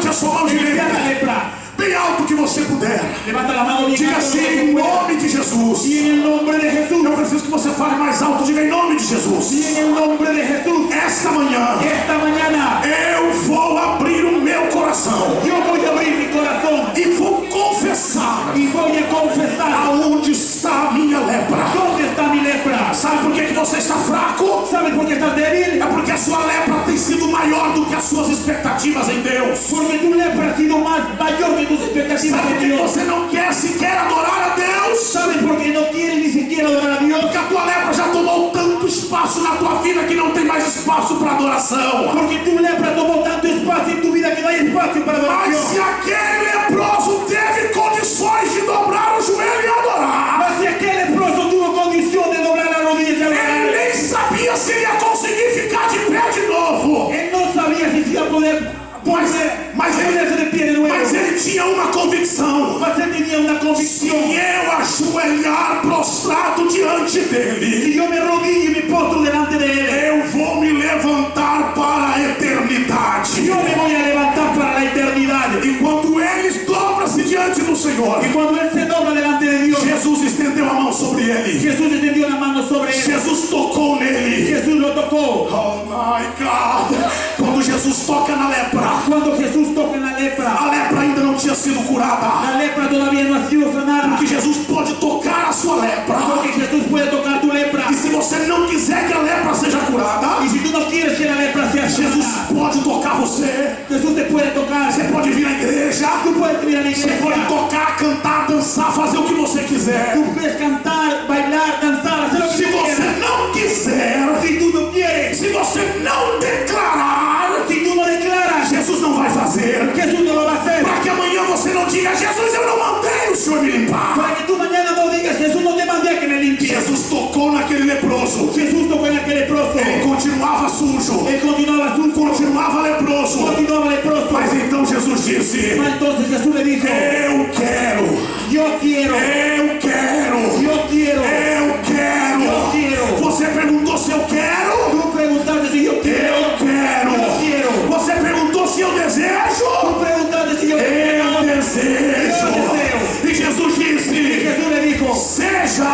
a sua mão limpiar la direita, lepra. bem alto que você puder. Levanta la mano bien Diga alto assim, que em pueda. nome de Jesus. Y en el nombre de Jesús. Eu preciso que você fale mais alto, diga em nome de Y Jesus. en el nombre de Jesús. Esta manhã, Esta mañana eu vou abrir o meu coração yo voy a abrir mi corazón e vou confessar y voy a confesar aonde está a minha lepra. dónde está mi lepra. Sabe por que você está fraco? ¿Sabes por qué estás débil? É porque a sua lepra tem sido maior do que as suas expectativas em Deus. Porque tu lepra ha sido mayor que tus expectativas Sabe de por que Dios. você não quer sequer adorar a Deus? ¿Sabes por qué no quieres ni siquiera adorar a Dios? Porque a tua lepra já tomou tanto espaço na tua vida que não tem mais espaço para adoração. Porque tu lepra tomó tanto espacio en tu vida que no hay espacio para Mas se adoración. aquele leproso teve condições de dobrar o joelho e adorar, Mas si aquel leproso tuvo condición de doblar la rodilla y ele adorar, nem sabia se ele ia conseguir ficar de pé de novo. él no sabía si se iba a poder ponerse de pie de nuevo. Mas ele tinha uma convicção: Mas él tenía una se convicción. eu ajoelhar prostrado diante Si dele, yo me arrodillo y me postro delante de él, eu vou me levantar para a eternidade. yo me voy a levantar para la eternidad. E quando ele dobra-se diante do Senhor, Y cuando él se dobla delante de Dios, Jesus estendeu a mão sobre ele. Jesús extendió la mano sobre él. Jesus tocou nele. Jesús lo tocó. Oh my God! Quando Jesus toca na lepra, Cuando Jesús toca en la a lepra, lepra ainda não tinha sido curada. la lepra todavía no ha sido sanada. Porque Jesus pode tocar a sua lepra. Porque Jesús puede tocar tu lepra. E se você não quiser que a lepra seja curada, Y si tú no quieres que la lepra sea Jesus sanada, pode tocar você. Jesús te puede tocar. Você pode vir à igreja. Tú puedes ir a la Você pode iglesia. tocar, cantar, dançar, fazer o que você quiser. Tú puedes cantar, bailar, danzar, hacer lo que Se tú você quieras. não quiser, Si tú no quieres, se você não declarar, si tú no declaras, Jesus não vai fazer. Jesús no lo va a hacer. Para que amanhã você não diga: Jesus, eu não mandei o Senhor me limpar. Para que tú mañana no digas, Jesús no te mandé a que me limpies. Jesus tocou naquele leproso. Jesús tocó en aquel leproso. Ele continuava sujo, Él continuaba sucio, continuava leproso. continuaba leproso. Mas então Jesus disse: Pero entonces Jesús le dijo, eu quero, yo quiero, eu quero, yo quiero. eu quero. Eu quero. Você perguntou se eu quero? Tú preguntaste si yo quiero. Eu quero. Eu quero. Você perguntou se eu desejo? Tú preguntaste si yo quiero. Eu desejo. Eu desejo. E Jesus Y disse: Jesús le dijo, seja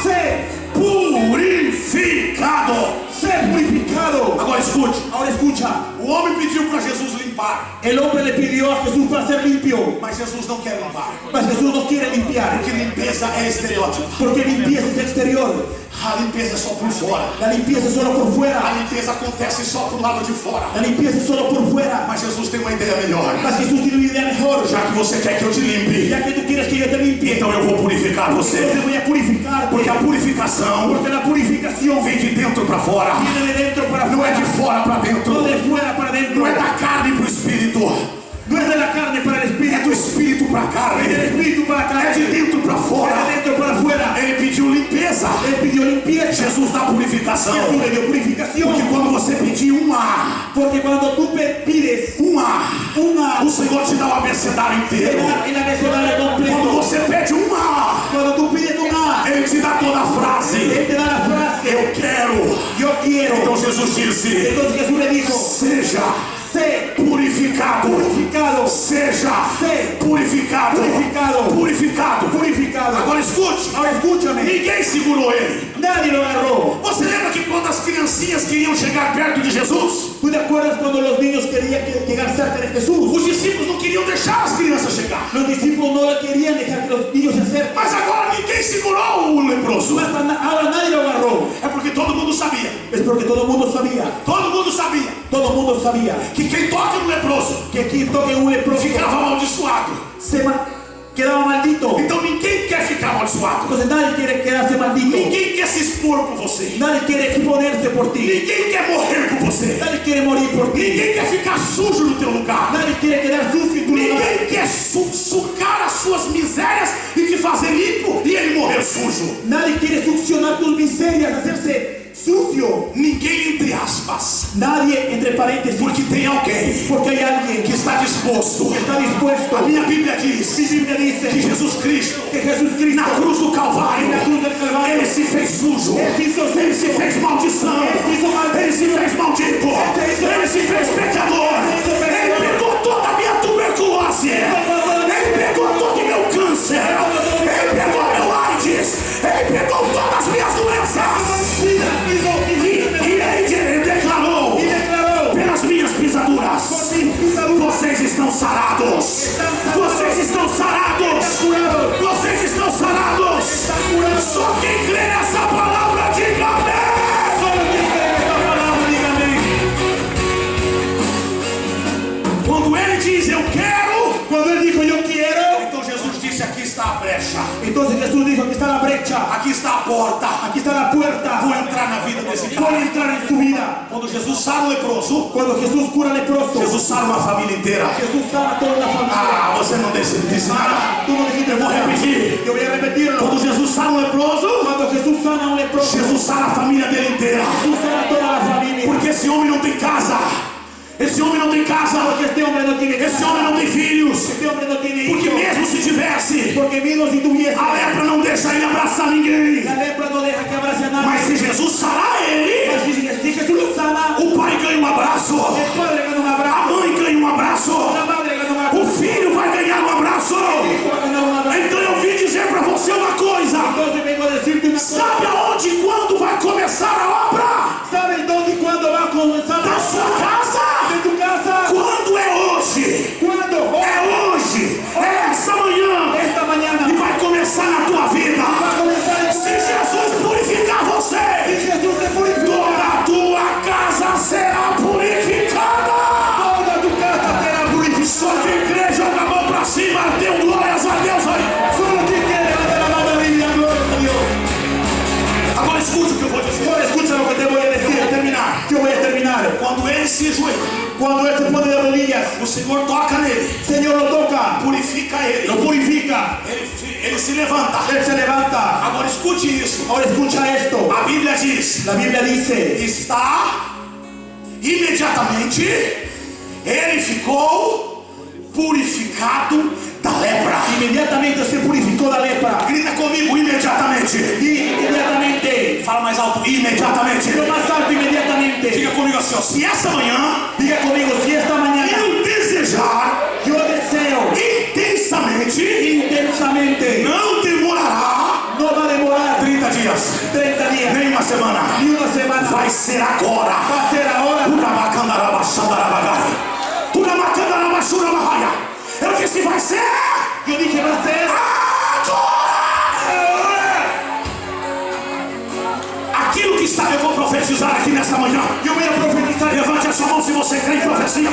sé purificado. purificado. Agora escute. Ahora escucha, O homem pediu para Jesus limpar, el hombre le pidió a Jesús para ser limpio, mas Jesus não quer limpar. mas Jesús no quiere limpiar, Porque limpeza é estereótipo. porque limpieza es exterior, A limpeza é só por fora. la limpieza es solo por A fuera, limpeza acontece só pro lado de fora. la limpieza es solo por fuera, Mas Jesus tem uma ideia melhor. mas Jesús tiene una idea mejor. Já que você quer que eu te limpe, Ya que tú quieres que yo te limpie, então eu vou purificar yo você. te voy a purificar, Porque a purificação porque la purificación vem de dentro para fora. viene de dentro para Não é afuera, de fora para no dentro. de fuera para dentro, Não é da carne para o espírito. no es de la carne para el É espíritu, do espírito para a es del carne. espíritu para la É de carne, dentro para es de fora. dentro para afuera. Ele pediu limpeza. Él pidió limpieza, Jesus dá purificação. Jesús le dio purificación, Porque quando você pedir porque cuando tú pides o Senhor te dá o abecedário inteiro. el abecedario Quando completo, você pede cuando tú pides Ele te dá toda a frase. Él te da la frase, Eu quero. yo quiero. Então Jesus disse: Entonces Jesús le dijo, seja sé purificado. purificado, Seja sé purificado. purificado, Purificado. purificado. Agora escute. Ahora escúchame, Ninguém segurou ele. nadie lo agarró. Você lembra que quando as criancinhas queriam chegar perto de Jesus, ¿Tú te acuerdas cuando los niños querían llegar cerca de Jesús? os discípulos não queriam deixar as crianças chegar. Los discípulos no le querían dejar que los niños se acerquen. Mas agora ninguém segurou o leproso. Mas ahora nadie lo agarró. É porque todo mundo sabia. Es porque todo el mundo sabía, Todo mundo sabia todo el mundo sabía que quem toca no leproso que quien toque un leproso ficava amaldiçoado. quedaba maldito. Então ninguém quer ficar amaldiçoado. Entonces nadie quiere quedarse maldito. Ninguém quer se expor por você. Nadie quiere exponerse por ti. Ninguém quer morrer por você. Nadie quiere morir por ti. Ninguém quer ficar sujo no teu lugar. Nadie quiere quedar sucio en tu lugar. Ninguém quer sucar as suas misérias e te fazer limpo e ele morrer sujo. Nadie quiere succionar tus miserias, hacerse sucio. Ninguém, entre aspas. Nadie, entre paréntesis, Porque tem alguém porque hay alguien que está disposto. que está dispuesto. A minha Bíblia diz Mi Biblia dice que Jesus Cristo, que Jesús Cristo na cruz do Calvário, na cruz del Calvário, ele se fez sujo. Ele se hizo sujo. Ele se fez maldição. Ele se hizo maldito. Ele se fez maldito. Ele se hizo Ele se fez pecador. Ele se hizo pecador. Ele pegou toda a minha doença Quando ele diz eu quero, Cuando Él dijo yo quiero, então Jesus disse aqui está a brecha, entonces Jesús dijo aquí está la brecha, aqui está a porta, aquí está la puerta, vou entrar na vida desse voy a cara. entrar en su vida. Quando Jesus sara o leproso, Cuando Jesús cura al leproso, Jesus sara uma família inteira. Jesús sana a toda la familia. Ah, você não disse nada. Tú no dijiste Eu vou nada. repetir. Yo voy a repetirlo. Quando Jesus sara o leproso, Cuando Jesús sana a un leproso, Jesus sara a família dele inteira. Jesús sana a toda la familia. Porque esse homem não tem casa. Esse homem não tem casa. Porque este hombre no tiene Esse casa. homem não tem filhos. Este hombre no tiene Porque hijos. mesmo se tivesse, Porque mismo si tuviese, a lepra não deixa ele abraçar ninguém. la lepra no deja que abrace a nadie. Mas se Jesus sarar ele, Mas si Jesús lo sana, o pai ganha um abraço. el padre gana un A abrazo, mãe ganha um abraço. la madre gana un O abrazo, filho vai ganhar um abraço. el hijo va a ganar un abrazo. Então eu vim dizer para você uma coisa. Entonces vengo a decirte una cosa. Sabe aonde e quando vai começar a obra? ¿Sabes dónde y cuándo va a comenzar Da sua casa. de tu casa? Quando é hoje? ¿Cuándo? É hoje. É essa manhã. Esta mañana E vai começar na tua vida. va a comenzar en Se Jesus purificar Si você, Jesús te purifica, toda a tua casa será purificada. toda tu casa será purificada. Só que igreja com a mão pra cima, deu glórias a Deus aí. Solo quien quiere levantar la mano y dar gloria a Dios. Agora escute o que eu vou dizer. Ahora escucha lo que te voy a decir. Eu vou terminar. Yo voy a terminar. Quando ele se ajoelha, Cuando Él se pone de rodillas, o Senhor toca nele, el Señor lo toca, purifica ele. lo purifica, Ele se levanta. Él se levanta. Agora escute isso. Ahora escucha esto. A Bíblia diz: La Biblia dice, está imediatamente ele ficou purificado da lepra. inmediatamente se purificó la lepra. Grita comigo, imediatamente. Y inmediatamente, Fala mais alto, imediatamente. lo más alto, inmediatamente. Diga comigo assim, ó, se essa manhã Diga conmigo, si esta mañana eu desejar yo deseo intensamente, não demorará no va a demorar 30 dias, 30 días, nem uma semana. ni una semana, Vai ser agora. va a ser ahora. Eu disse vai ser Yo dije va a ser agora. Aquilo que está, eu vou profetizar aqui nessa manhã. Yo voy a profetizar. Levante a sua mão se você crê em profecia.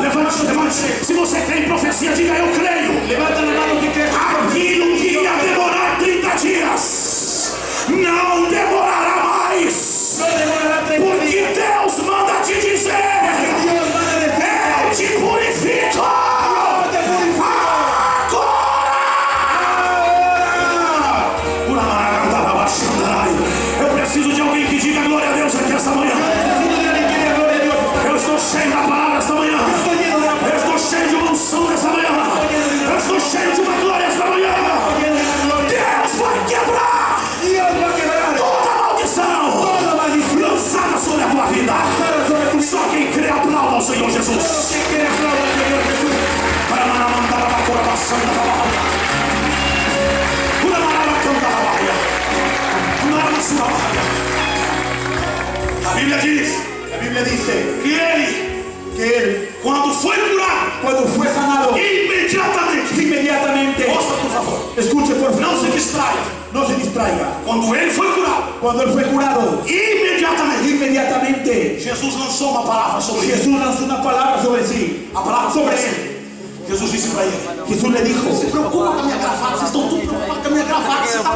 Levante, levante. Se você crê em profecia, diga eu creio. Levanta la mano que crees. Aquilo que ia demorar 30 dias não demorará mais. No demorará 30 Porque días. Deus manda te dizer: Dios manda decir, eu te purifico yo te purifico. agora. Eu preciso de alguém que diga glória a Deus aqui essa manhã. Necesito de alguien que diga gloria a Dios. Eu estou cheio da palavra esta manhã. Estoy lleno de la Eu estou cheio de uma unção nessa manhã. Eu estou cheio de uma glória esta manhã. lleno de la gloria. Deus vai quebrar Dios va a quebrar toda maldição toda maldición. lançada sobre a tua vida. Lanzada sobre tu vida. Só quem crê aplauda ao Senhor Jesus. Quien quiere aplaudir al Señor Jesús. Para mandar a coração da barra. Para mandar a barra. A Bíblia diz La Biblia dice que que Él, quando foi curado, cuando fue sanado, inmediatamente, ouça por favor, escuche por não favor, se distraia. no se distraiga. Quando ele foi curado, Cuando Él fue curado, inmediatamente Jesus lançou uma palavra sobre ele. Jesús lanzó una palabra sobre sí, A palavra sobre sobre Él. ele. Jesus disse para ele: Jesús le dijo, preocupa com a minha gravata, vocês estão tudo preocupados com a minha gravata, você está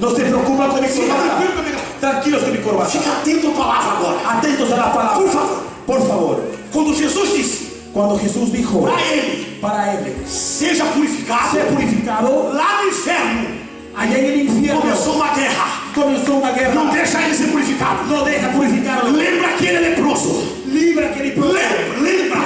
no se preocupa con mi Fica corbata, tranquilo com a minha gravata. tranquilos con mi corbata. Fica atento à palavra agora. Atentos a la palabra, por favor. Quando Jesus disse Cuando Jesús dijo para ele, para Él, seja purificado, ser purificado, lá no inferno allá en el infierno começou uma guerra. comenzó una guerra. Não deixa ele ser purificado. No deja purificarlo. Lembra que ele é leproso. Libra que ele Lembra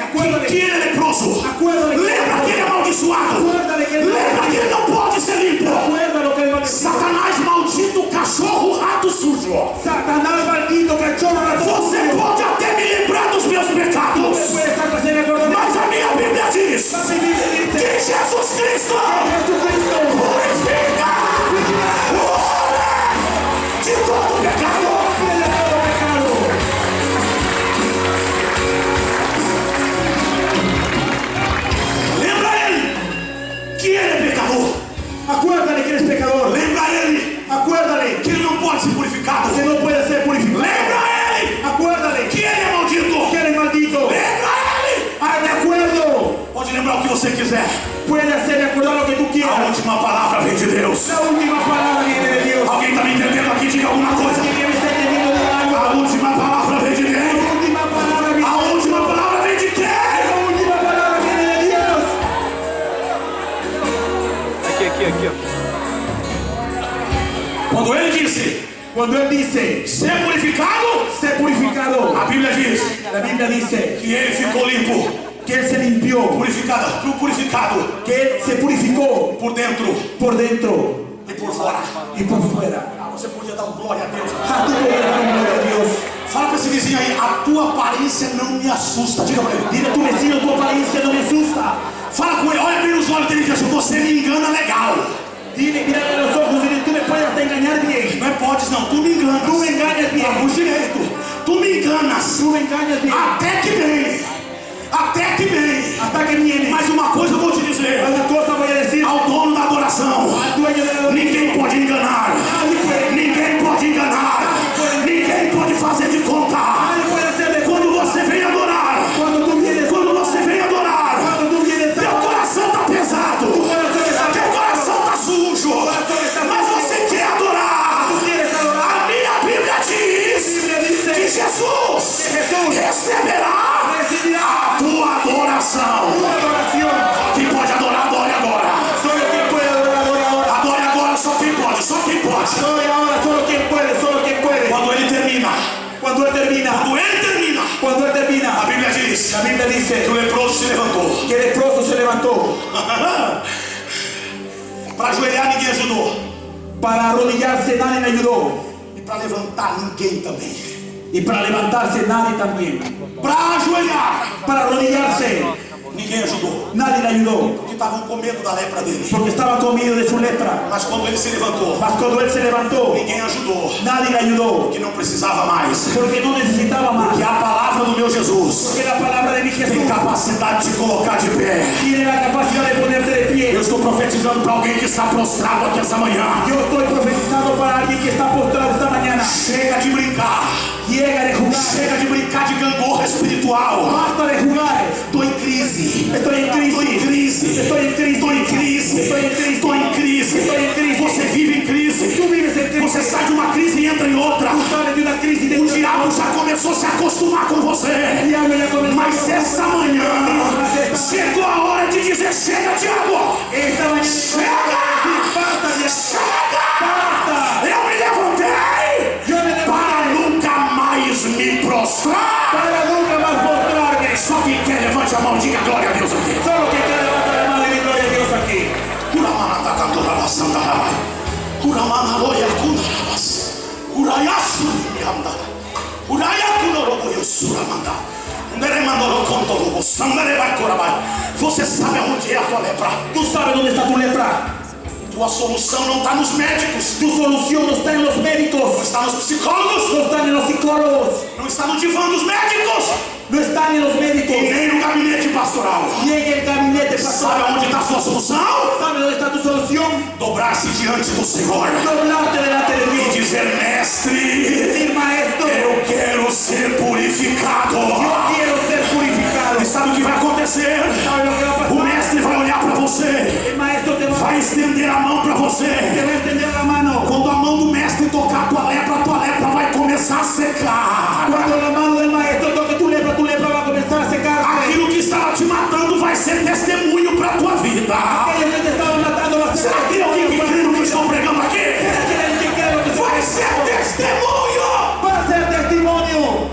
acuérdate que ele é leproso. Acuérdate. Lembra que ele é amaldiçoado. Acuérdate que ele- Lembra que ele não pode ser limpo. Acuérdalo que él va a decir. Satanás maldito, cachorro, rato sujo. Satanás maldito, cachorro, Você pode até me lembrar dos meus pecados, puede estar presente con nosotros. mas a minha Bíblia diz La Biblia dice que Jesus Cristo Jesucristo purifica o homem de todo pecado. libre de todo pecado. você quiser. Puedes hacer de acuerdo a lo que tú A quieras. última palavra vem de Deus. La última palabra viene de Dios. Alguém está me entendendo aqui? Diga alguma coisa. ¿Quién me está entendiendo de algo? A última palavra vem de La quem? última palabra viene A última palavra vem de quem? La última palabra viene de Dios. Aqui, ó. Quando ele disse, Cuando Él dice, ser purificado, sé purificado, a Bíblia diz la Biblia dice que ele ficou limpo. que Él se limpió, Purificado que Él se purificó por dentro por dentro e por fora. y por fuera. Você podia dar glória a Deus. Ah, tú puedes dar un gloria a Dios. Fala para esse vizinho aí, a tua aparência não me assusta. Diga para ele. Dile a tu vecino, tu apariencia no me asusta. Fala com ele, olha bem nos olhos dele e diz assim, você me engana legal. Dile, mírale a los ojos y dile, tú me puedes hasta engañar bien. Não é podes não, tu me enganas. Tú me engañas bien. Por direito. Tu me enganas. Tú me engañas bien. Até que bem. Até que bem. Hasta que viene. Mas uma coisa eu vou te dizer. Una cosa voy a decir Ao dono da adoração. al dueño de la Ninguém pode enganar. Ninguém pode enganar. Ninguém pode fazer de conta. Nadie puede hacer de Quando você vem adorar. Cuando tú vienes, Quando você vem adorar. cuando tú vienes Teu coração tá pesado. Teu coração tá sujo. Mas você quer adorar. tú quieres adorar. A minha Bíblia diz La Biblia dice que Jesus receberá a tua adoração. tu adoración. Quem pode adorar, adore agora. Solo quien puede adorar, adora ahora. Adore agora, só quem pode, só quem pode. Solo ahora, solo quien puede, solo quien puede. Quando ele termina, Cuando Él termina, quando ele termina, a a Bíblia diz la Biblia que dice o leproso se levantou. que el leproso se levantó. Para ajoelhar ninguém ajudou. Para arrodillarse nadie le ayudó. E para levantar ninguém também. Y para levantarse nadie también. Para ajoelhar Para arrodillarse ninguém ajudou. nadie le ayudó. Porque estavam com medo da lepra dele. Porque estaba comido de su lepra. Mas quando ele se levantou, Mas cuando Él se levantó, ninguém ajudou. nadie le ayudó. Que não precisava mais. Porque no necesitaba más. Que a palavra do meu Jesus Porque la palabra de mi tem Jesús capacidade de colocar de pé. tiene la capacidad de ponerse de Eu pie. estou profetizando para alguém que está prostrado aqui essa manhã. Yo estoy profetizando para alguien que está postrado esta mañana. Chega de brincar. Llega de jugar. Chega de brincar de gangorra espiritual. Basta de jugar. Estou em crise. Estoy en crisis. Estou em crise. Estoy en crisis. Estou em crise. Estoy en crisis. Estou em crise. Estoy en crisis. Você vive em crise. Tú vives en crisis. Você sai de uma crise e entra em outra. Tú sales de una crisis de O diabo já começou a se acostumar com você. diablo ya comenzó. Mas essa manhã chegou a hora de dizer: chega, diabo! Esta mañana Chega! basta ya. Chega! Basta. Eu me levantei Yo me levanté para nunca mais me prostrar. para nunca más postrarme. Só quem quer, levante a mão e diga glória a Deus aqui. Solo que te levanta la mano y di gloria a Dios aquí. Você sabe aonde é a tua lepra. Tú sabes dónde está tu lepra. Tua solução não está nos médicos, Tu solución no está en los não médicos. está nos psicólogos, No están en los psicólogos. não está no divã dos médicos No están en los e médicos. nem no gabinete pastoral. Y en el gabinete Sabe pastoral. aonde está a sua solução? ¿Sabes dónde está tu solución? Dobrar-se diante do Senhor Doblarte delante de e Dios. dizer: mestre, Decir, maestro, eu quero ser purificado. yo quiero ser purificado. E sabe o que vai acontecer? ¿Sabes lo que va a O pasar? mestre vai olhar para você, El maestro te va vai estender a mão para a você. extender la mano. Quando a mão do mestre tocar a tua lepra vai começar a secar. Cuando la mano del maestro toque tu lepra va a comenzar a secarse. Aquilo que estava te matando vai ser testemunho para a tua vida. Aquello que te estaba matando va a ser Será que tem alguém que crê no que eu estou pregando aqui? ¿Será que alguien que cree lo que Vai ser testemunho. va a ser testimonio?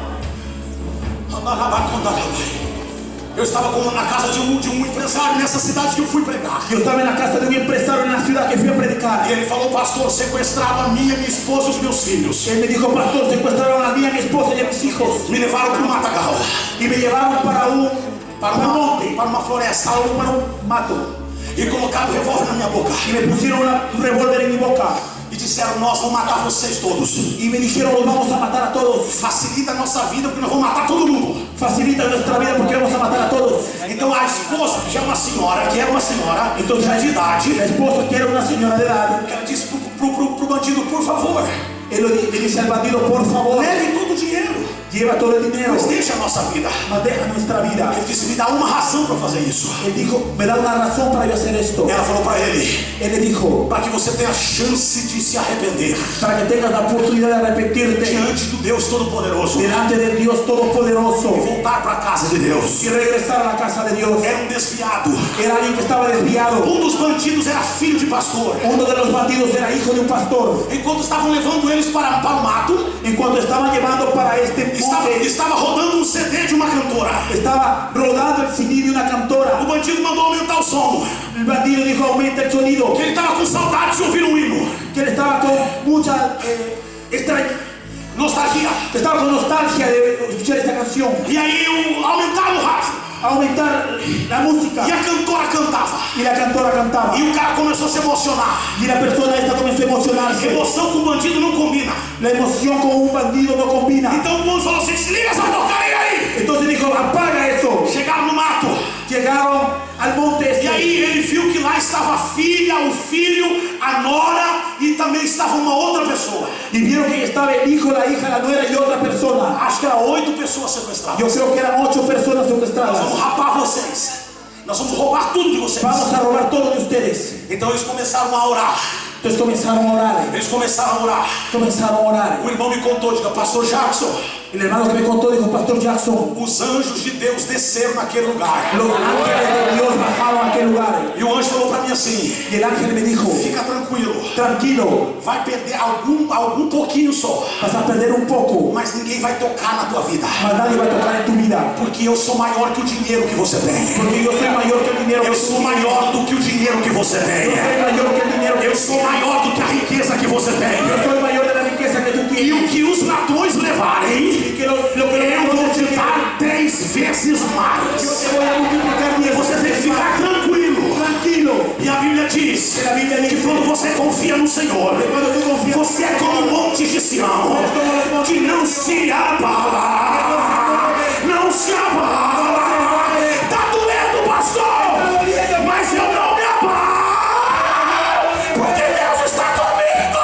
Eu estava na casa de um empresário nessa cidade que eu fui pregar. Yo estaba en la casa de un empresario en la ciudad que fui a predicar. E ele falou: pastor, sequestraram a minha esposa e os meus filhos. Él me dijo, pastor, secuestraron a mí, a mi esposa y a mis hijos. Me levaram para o matagal, Y me llevaron para un monte, para uma floresta, para un mato. e colocaram o revólver na minha boca. Y me pusieron un revólver en mi boca. E disseram: nós vamos matar vocês todos. Y me dijeron, los vamos a matar a todos. Facilita a nossa vida porque nós vamos matar todo mundo. Facilita nuestra vida porque vamos a matar a todos. Então a esposa, que já é uma senhora, que era uma senhora, então já é de idade, La esposa, que era una señora de edad, ela disse pro bandido: por favor, él le dice al bandido, por favor, leve tudo dinheiro, lleva todo el dinero, mas deixa a nossa vida. mas deja nuestra vida. Ele disse, me dá uma razão para fazer isso. Él dijo, me da una razón para yo hacer esto. Ela falou para ele, Él le dijo, para que você tenha a chance de se arrepender para que tengas la oportunidad de arrepentirte diante do Deus Todo-Poderoso delante del Dios e Todopoderoso voltar para a casa de Deus. y regresar a la casa de Dios. Era um desviado. Era alguien que estaba desviado. Um dos bandidos era filho de pastor. Uno de los bandidos era hijo de un pastor. Enquanto estavam levando eles para o mato, En cuanto estaban llevando para este monte, estava rodando um CD de uma cantora. estaba rodando el CD de una cantora. O bandido mandou aumentar o som, El bandido dijo, aumenta el sonido. que ele estava com saudade de ouvir um hino. Que él estaba con mucha Nostalgia. estaba con nostalgia de escuchar esta canción. E aí aumentaram o rádio. Aumentar la música. E a cantora cantava. Y la cantora cantaba. E o cara começou a se emocionar. Y la persona esta comenzó a emocionarse. Emoção com bandido não combina. La emoción con un bandido no combina. Então o mundo falou assim, desliga essa porcaria aí. Entonces dijo, apaga eso. Chegaram no mato. Llegaron al monte E aí ele viu que lá estava a filha, o filho, a nora e também estava uma outra pessoa. y vieron que estaba el hijo, la hija, la nuera y otra persona. Acho que eram 8 pessoas sequestradas. Yo creo que eran 8 personas Nós secuestradas. vamos rapar vocês. Nós vamos roubar tudo de vocês. Vamos a robar todo de ustedes. Então eles começaram a orar. Entonces comenzaron a orar. Eles começaram a orar. Comenzaron a orar. O irmão me contou, diga, pastor Jackson, El hermano que me contó dijo, Pastor Jackson, os anjos de Deus desceram naquele lugar. los ángeles de Dios bajaron a aquel lugar. E o anjo falou para mim assim, Y el ángel me dijo, fica tranquilo, tranquilo, vai perder algum pouquinho só, vas a perder un poco, mas ninguém vai tocar na tua vida, mas nadie va a tocar en tu vida. porque eu sou maior que o dinheiro que você tem. Porque yo soy mayor que el dinero Eu que sou tú maior do que o dinheiro que você Yo tem. soy mayor que el dinero que Eu sou maior do que a riqueza que você tem. Yo soy mayor de la riqueza que tú E tienes. o que os ladrões levarem, Y que lo que eu vou te dar 10 vezes yo mais. te voy a multiplicar 10 Você tem que veces ficar más. tranquilo. Tranquilo. E a Bíblia diz Que a Bíblia diz que quando você confia no Senhor, Cuando tú confías você é como um monte de Sião, que não se abala. Não se abala. Tá doendo, pastor, mas eu não me abalo, porque Deus está comigo.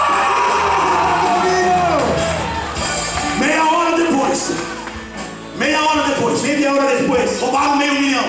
Meia hora depois, roubaram meio milhão.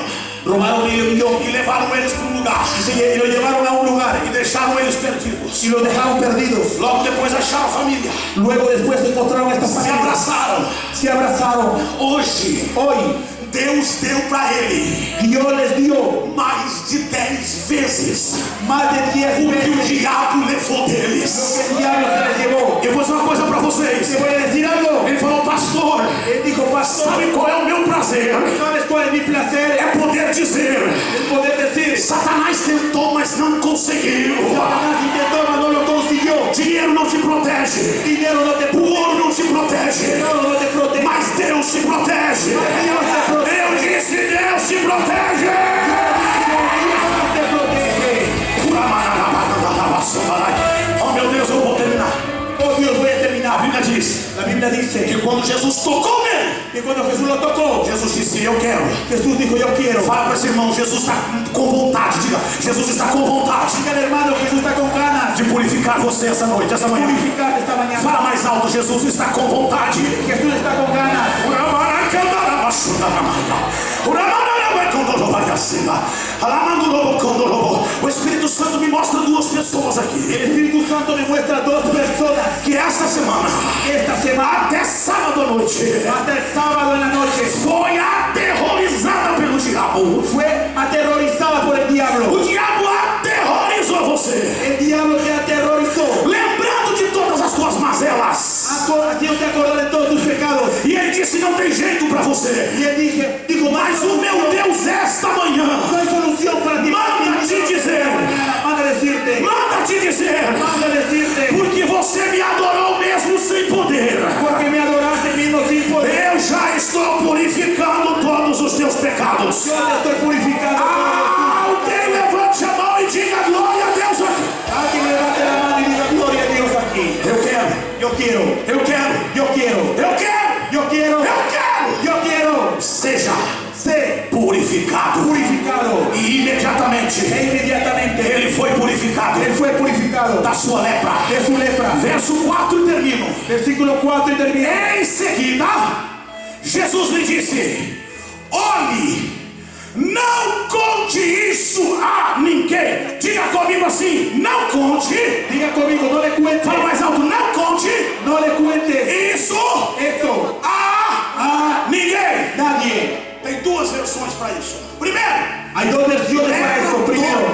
robaron medio millón E levaram eles para um lugar. y lo llevaron a un lugar E deixaram eles perdidos. y lo dejaron perdidos. Logo depois acharam a família. Luego después encontraron a esta Se familia, abraçaram. se abrazaron. Hoje, Hoy Deus deu para ele Dios les dio mais de 10 vezes más de 10 o que o veces diabo levou lo deles. que el diablo se les llevó. Eu vou dizer uma coisa para Te vocês. voy a decir algo. Ele falou, pastor, Él dijo, pastor, sabe qual é o meu prazer? ¿sabes cuál es mi placer? É poder dizer, Es poder decir, Satanás tentou, mas não conseguiu. Satanás intentó, mas no lo consiguió. Dinheiro não te protege. Dinero no te O protege. ouro não te protege. Dinero no te protege. Mas Deus te protege. Dios te protege. Eu disse, Deus te protege. Dios te protege. Oh meu Deus, eu vou terminar. Oh Dios, voy a A terminar. Bíblia diz La Biblia dice que quando Jesus tocou nele, que cuando Jesús lo tocó, Jesus disse, eu quero. Jesús dijo, yo quiero. Fala para esse irmão, Jesus está com vontade. Diga, Jesus está com vontade Diga al hermano, Jesús está con ganas de purificar você essa noite, essa manhã. purificar esta mañana. Fala mais alto, Jesus está com vontade. Jesús está con ganas. O Espírito Santo me mostra duas pessoas aqui. El Espíritu Santo me muestra dos personas Que esta semana, esta semana, até sábado à noite, hasta el sábado en la noche, foi aterrorizada pelo diabo. fue aterrorizada por el diablo. O diabo aterrorizou você, El diablo te aterrorizó, lembrando de todas as tuas mazelas. haciéndote acordar de todos tus pecados. E ele disse, não tem jeito para você. Y él dijo, Mas o meu Deus esta manhã no hay solución para ti. manda te dizer, Manda decirte, manda te dizer, manda decirte, porque você me adorou mesmo sem poder. porque me adoraste mismo sin poder. Eu já estou purificando todos os teus pecados. Yo te estoy purificando. Alguém levante a mão e diga glória a Deus aqui. Alguien levante la mano y diga gloria a Dios aquí. Eu quero, Yo quiero, eu quero, yo quiero, eu quero, yo quiero, eu quero. yo quiero Seja ser purificado. purificado. E imediatamente E inmediatamente ele foi purificado. purificado Él fue purificado da sua lepra. de su lepra. Verso 4 e termino. Versículo 4 y termina. Em seguida, Jesus lhe disse: olhe, não conte isso a ninguém. Diga comigo assim: não conte. Diga conmigo, no le cuentes. Fala mais alto: não conte No le cuentes isso esto a ninguém. nadie. Tem duas versões para isso. Primeiro, Hay dos versiones para esto. Primero,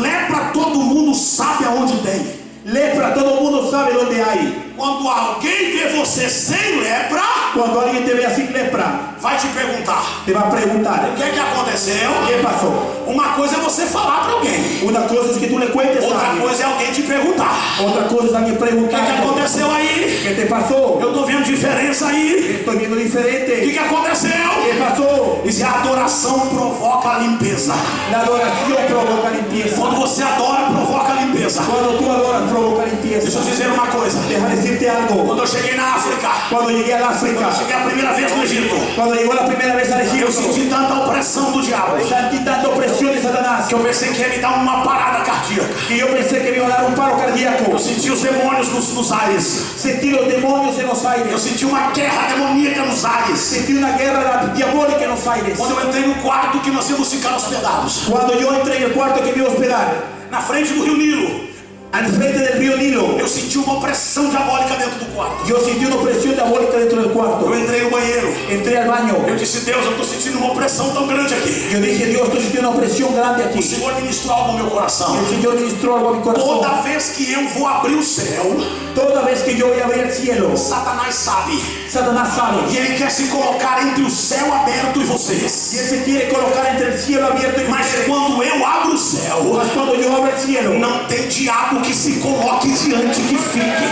lepra todo mundo sabe aonde tem. lepra, todo el mundo sabe dónde hay. Quando alguém vê você sem lepra, Cuando alguien te vea sin lepra, vai te perguntar: te va a preguntar, o que é que aconteceu? ¿qué pasó? Uma coisa é você falar para alguém, Una cosa es que tú le cuentes a outra alguien. coisa é alguém te perguntar: Otra cosa es alguien o que é que preguntar, aconteceu aí? ¿qué te pasó? Eu tô vendo diferença aí. Estoy viendo O que diferente. aconteceu? ¿Qué pasó? Diz: a adoração provoca a limpeza. La adoración provoca limpieza. Quando você adora, provoca a limpeza. Cuando tú adoras, provoca Deixa limpieza. eu dizer uma coisa. Deja decirte algo. Quando eu cheguei na África, Cuando llegué al África, cheguei a primeira vez no Egito, cuando llegó la primera vez al eu Egipto, senti tanta opressão do diabo sentí tanta opresión de Satanás que eu pensei que ia me dar uma parada cardíaca. que yo pensé que me iba a dar un paro cardíaco. Eu senti os demônios nos ares. Sentí los demonios en los Eu aires. senti uma guerra demoníaca nos ares. Sentí una guerra diabólica en los aires. Quando eu entrei no quarto que nós íamos ficar hospedados, Cuando yo entré en el cuarto que me iba a hospedar, na frente do rio Nilo, al frente del río Nilo, eu senti uma opressão diabólica dentro do quarto. yo sentí una opresión diabólica dentro del cuarto. Eu entrei no banheiro. Entré al baño. Eu disse: Deus, eu estou sentindo uma opressão tão grande aqui. Yo dije, Dios, estoy sintiendo una opresión grande O aquí. Senhor ministrou algo no meu coração. El Señor ministró algo a mi corazón. Toda vez que eu vou abrir o céu, Toda vez que yo voy a abrir el cielo, Satanás sabe. Satanás sabe. E ele quer se colocar entre o céu aberto e Y vocês. Él se quiere colocar entre el cielo abierto y Mas ustedes. quando eu abro o céu, Mas cuando yo abro el cielo, não tem diabo que se coloque diante que fique.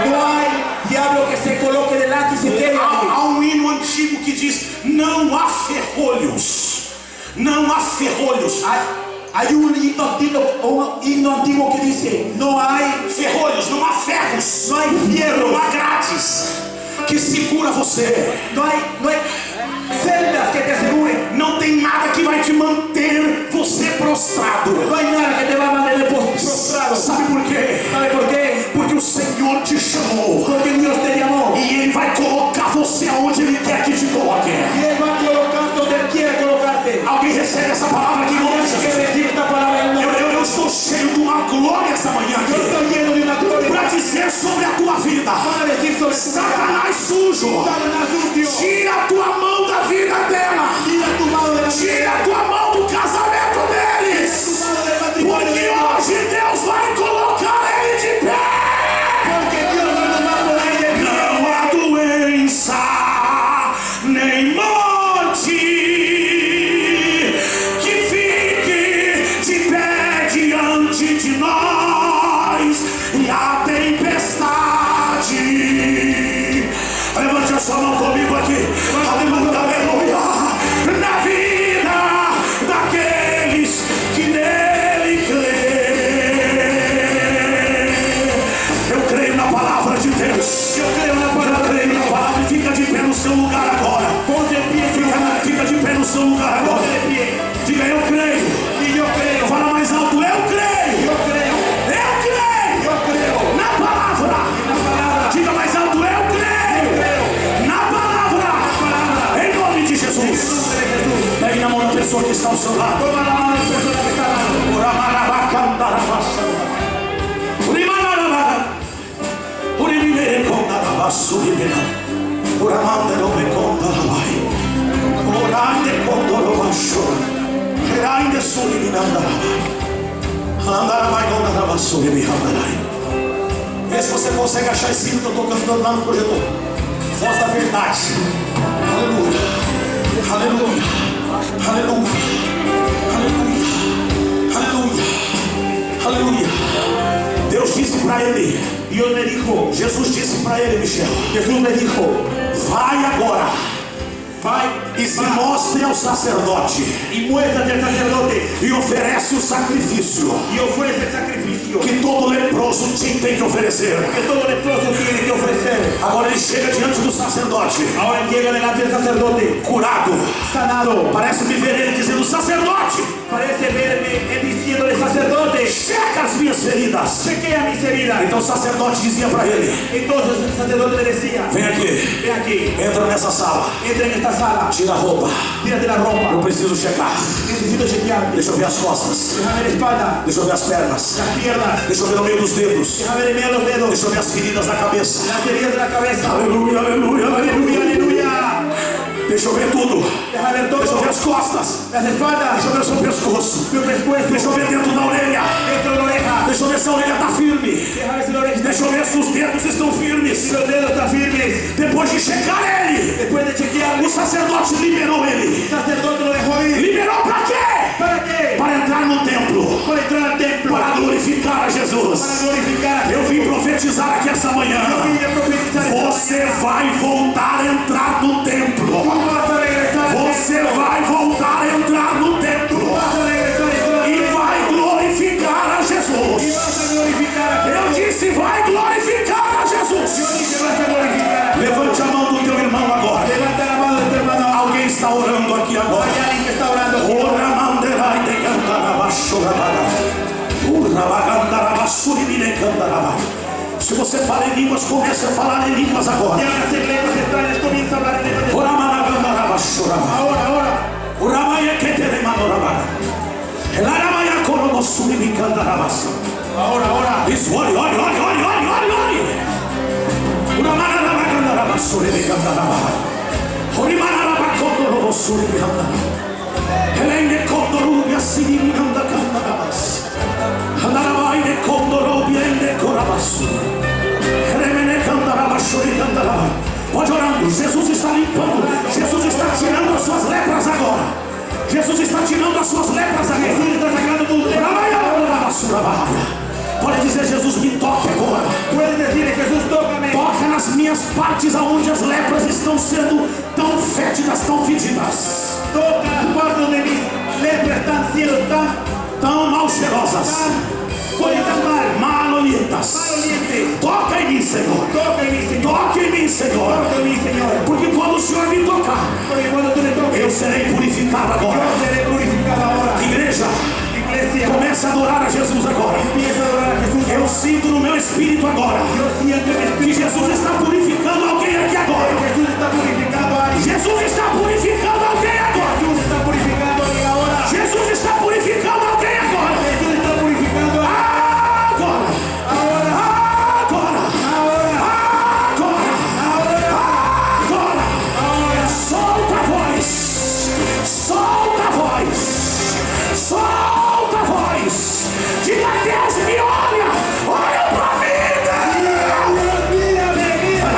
no hay diablo que se coloque delante y se quede ahí. Há um hino antigo que diz: não há ferrolhos. Não há ferrolhos. Hay un himno antiguo que dice, no hay Ferrolhos, não há ferros. No hay fierro. Não há grades que segura você. no hay celdas que te aseguren. Não tem nada que vai te manter você prostrado. No hay nada que te va a mantener postrado. Sabe por quê? ¿Sabe por qué? Porque o Senhor te chamou. Porque Dios te llamó. E Ele vai colocar você aonde Ele quer que te coloque. Y Él va a colocar donde Él quiere colocarte. Alguém recebe essa palavra aqui, irmão? Tienes que recibir esta palabra en el nombre. Eu estou cheio de uma glória essa manhã Yo aqui estoy lleno de una gloria para dizer sobre a tua vida: para decir sobre tu vida. Satanás sujo, Satanás sucio. tira a tua mão da vida dela. Tira tu mano de la Tira a tua mão do casamento deles. mano del Porque matrimonio. hoje Deus vai colocar ele de pé. Porque Dios nos va a poner de pie. Não há doença, nem morte que fique de pé diante de nós. E a tempestade. Levante a sua mão comigo aqui. Aleluia, aleluia. Na vida daqueles que nele creem. Eu creio na palavra de Deus. Eu creio na palavra e fica de pé no seu lugar agora. Ponte en pie, Fica de pé no seu lugar agora. ponte de pie. Diga: eu creio. Y yo creo. Fala mais alto: eu creio. Yo creo. Eu creio. Yo creo. Na palavra. La palabra. Diga mais alto: eu creio. Na palavra. Em nome de Jesus. En el nombre de Jesús. Pegue na mão da pessoa que está ao seu lado. Toma la mano de la persona que está al lado. Vê se você consegue achar esse hino que eu estou cantando lá no projetor. Voz da verdade. Aleluia. Aleluia. Aleluia. Aleluia. Aleluia. Aleluia. Deus disse para ele, Dios me dijo, Jesus disse para ele, Michel: Jesús me dijo, vai agora vai e se mostre ao sacerdote y muéstrate al sacerdote e oferece o sacrifício y ofrece el sacrificio que todo leproso tem que oferecer. que todo leproso tiene que ofrecer. Agora ele chega diante do sacerdote, Ahora él llega delante del sacerdote, curado. sanado. Parece me ver ele dizendo: sacerdote, Parece verme él diciéndole, sacerdote, checa as minhas minhas feridas. chequea mis heridas. Então o sacerdote dizia para ele: Entonces el sacerdote le decía, vem aqui, ven aquí, entra nessa sala, entra en esta sala, tira a roupa, tírate la eu ropa, preciso checar. necesito chequearte. Deixa eu ver as costas, Deja ver la espalda, deixa eu ver as pernas, las piernas, deixa eu ver no meio dos dedos, deja ver en medio de los dedos, deixa eu ver as feridas na cabeça. las heridas de la cabeza. Aleluia, aleluia, aleluia. Aleluya, aleluya. Deixa eu ver tudo. Deja ver Deixa eu ver todo, as costas. las espaldas, Deixa eu ver o seu pescoço. tu pescuezo, Deixa eu ver dentro da orelha. dentro de la oreja. Deixa eu ver se a orelha está firme. Deja ver si la oreja está, Deixa eu ver se os dedos estão si firmes. los dedos están firmes. Depois de checar ele, Después de chequearlo, o sacerdote liberou ele. el sacerdote lo dejó ir. Liberou para quê? ¿Para qué? Para entrar no templo. Para entrar al templo, Para glorificar a para Jesus. glorificar a Eu vim profetizar aqui essa manhã. Yo vine a profetizar esta Você mañana. vai voltar a entrar no templo. Tú vas a regresar al Você templo. vai voltar a entrar no templo. Vas a regresar E vai glorificar a y Jesus. vas a glorificar a Eu disse, vai glorificar a Yo Jesus. dije, vas a glorificar a Levante a mão do teu irmão agora. Levanta la mano de tu hermano. Alguém está orando aqui agora. Hay alguien que está orando aquí. Ora manderai de cantarabachorabara. Urabagandarabasuribine cantaraba. Se você fala em línguas, comece a falar em línguas agora. Y ahora hacer lenguas extrañas, comienza a hablar en lenguas extrañas. Oramanagandarabachoraba. Ahora. Uramaya keteremanorabara. Elaramaya korobosuribikandarabasu. Ahora. Isso, ore. Uramanarabagandarabasuribikandaraba. Orimanarabakondorobosuribikandara. Helene kondorubia sinimikandakandarabasu. Handarabaine kondorobia endekorabasu. Heremene kandarabashurikandaraba. Pode orando, Jesus está limpando. Jesus está tirando as suas lepras agora. Jesus está tirando as suas lepras agora. Jesús está sacando tus lepras. Pode dizer, Jesus, me toque agora. Puedes decirle, Jesús, tócame. Toca nas minhas partes aonde as lepras estão sendo tão fétidas, tão fedidas, Toca las partes donde mis lepras están siendo tão mal cheirosas, tan mal, malolientas. malolientes. Toca em mim, Senhor. Toca en mí, Señor. Toca em mim, Senhor. Toca en mí, Señor. Porque quando o Senhor me tocar, Porque cuando tú le toques, eu serei purificado agora. yo seré glorificado ahora. Igreja, Iglesia, comece a adorar a Jesus agora. empieza a adorar a Jesús. Eu sinto no meu espírito agora Yo siento en mi que espíritu Jesus está purificando alguém aqui agora. que Jesús está purificando a alguien. Jesus está purificando alguém agora. Jesús está purificando a alguien ahora. Jesus está purificando alguém agora. Jesús está purificando a alguien. Agora. Ahora, Agora. ahora, Agora. ahora, Agora. Solta a voz. Solta a voz. Solta a voz. Diga, Deus, me olha. Olha pra mim, Deus. mira, mira.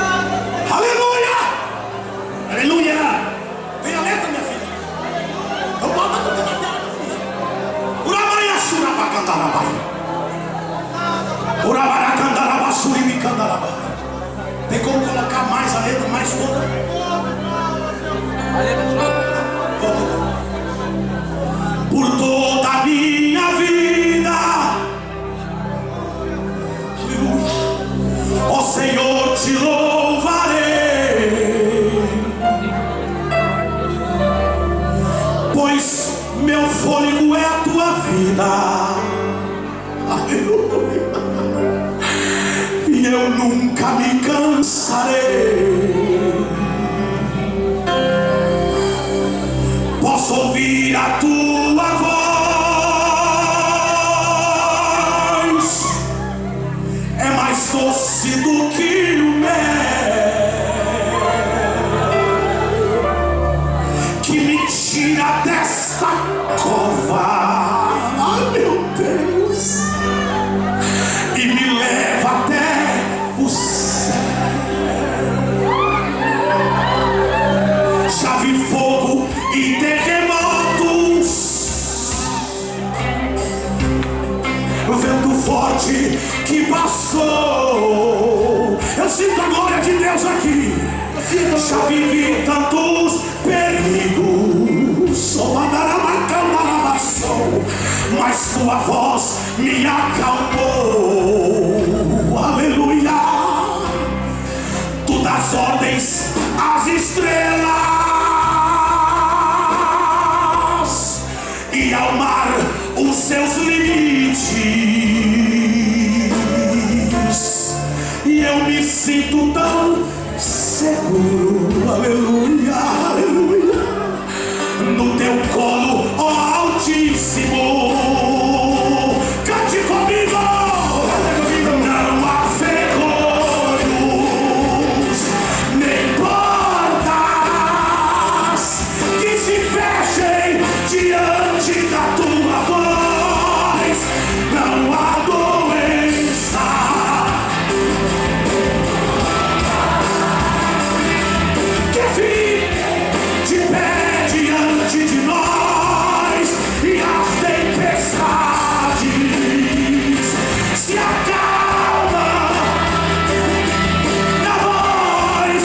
Aleluia! Aleluya. Tem a letra, minha filha? Eu boto no teu letra. Uramaia surabacandarabai. Urabaracandarabasuribicandaraba. Tem como colocar mais a letra, mais toda? Por toda a minha vida, aleluia, ó Senhor, te louvarei, pois meu fôlego é a tua vida, aleluia, e eu nunca me cansarei. Posso ouvir a tua voz, é mais doce do que o mel, que me tira desta cova, ai meu Deus, e me leva até o céu. Já vi fogo e terremotos, vento forte que passou. Eu sinto a glória de Deus aqui. Já vivi tantos perigos, mas sua voz me acalmou. Aleluia. Tu das ordens às estrelas e ao mar os seus limites, e eu me sinto tão seguro. Aleluia, aleluia, no teu colo, ó Altíssimo. Cante comigo. Não há ferrolhos nem portas que se fechem diante da tua voz. Não há doença que fique de pé diante de nós, e as tempestades se acalmam na voz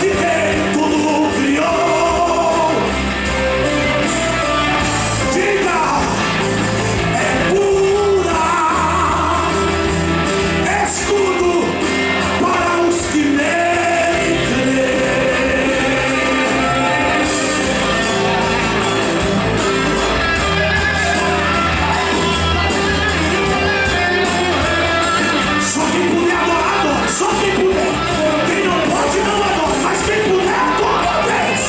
de quem tudo criou. Diga, é pura, escudo para os que nele creem. Só quem puder adorar, adora. Só quem puder. Quem não pode, não adora. Mas quem puder, adora. Deus.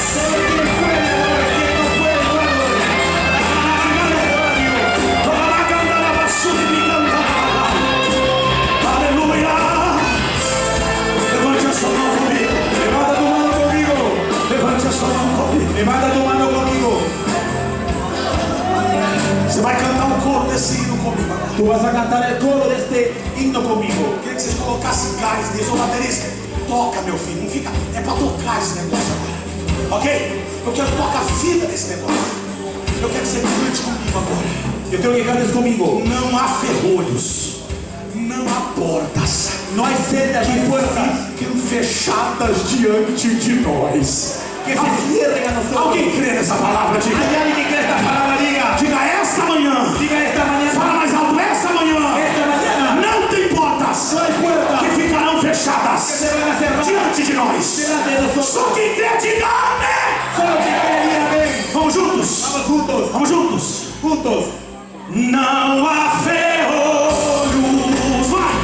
Aleluia. Levante a sua mão comigo. Levanta tu mano conmigo. Levante a sua mão comigo. Levanta tu mano conmigo. Você vai cantar um coro desse hino comigo agora. Tú vas a cantar el coro de este himno conmigo. Eu queria que vocês colocassem gás nisso. Ô baterista, toca, meu filho. Não fica. É pra tocar esse negócio agora. Ok? Eu quero tocar a vida desse negócio. Eu quero que você cante comigo agora. Yo quiero que cantes conmigo. Não há ferrolhos, não há portas, No hay celdas ni puertas fiquem fechadas diante de nós. que se cierren a nosotros. Alguém crê nessa palavra? Diga. Hay alguien que cree esta palabra, diga. Diga esta manhã. Diga esta mañana. Fala mais alto. Esta manhã. Esta mañana Não tem portas no hay puertas que ficarão que fechadas se van a cerrar diante de nós. delante de nosotros. Só quem crê, diga amém. Solo que cree, amén. Vamos juntos. Vamos juntos. Vamos juntos. Juntos. Não há ferrolhos. Vai.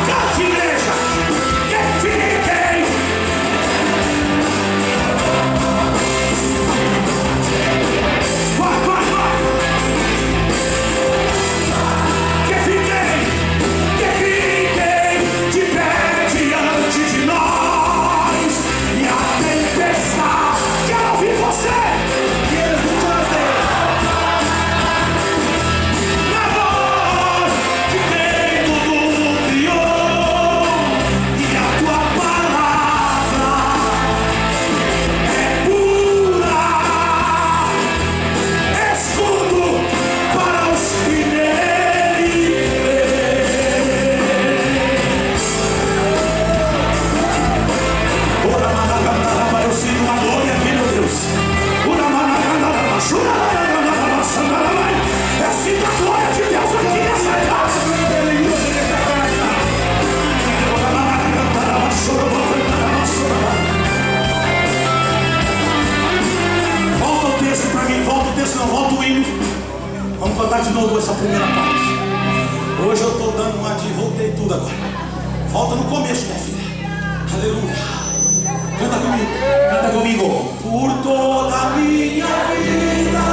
Cante, igreja. Que fiquem. Vai, vai, vai. Que fiquem de pé diante de nós, e a tempestade. Quero ouvir você. Quiero escucharte. Na voz de quem tudo criou, e a tua palavra é pura, escudo para os que nele creem. Ora, managandaraba, eu sinto uma glória aqui, meu Deus. Ora, managandaraba, churarandaraba, sandarabai. Eu sinto a glória de Deus aqui nessa casa. Ora, managandaraba, churarandaraba, sandarabai. Volta o texto pra mim, volta o texto, não, volta o hino. Vamos cantar de novo essa primeira parte. Hoje eu estou dando uma de voltei tudo agora. Volta no começo, minha filha. Aleluia. Canta comigo. Canta conmigo. Por toda a minha vida.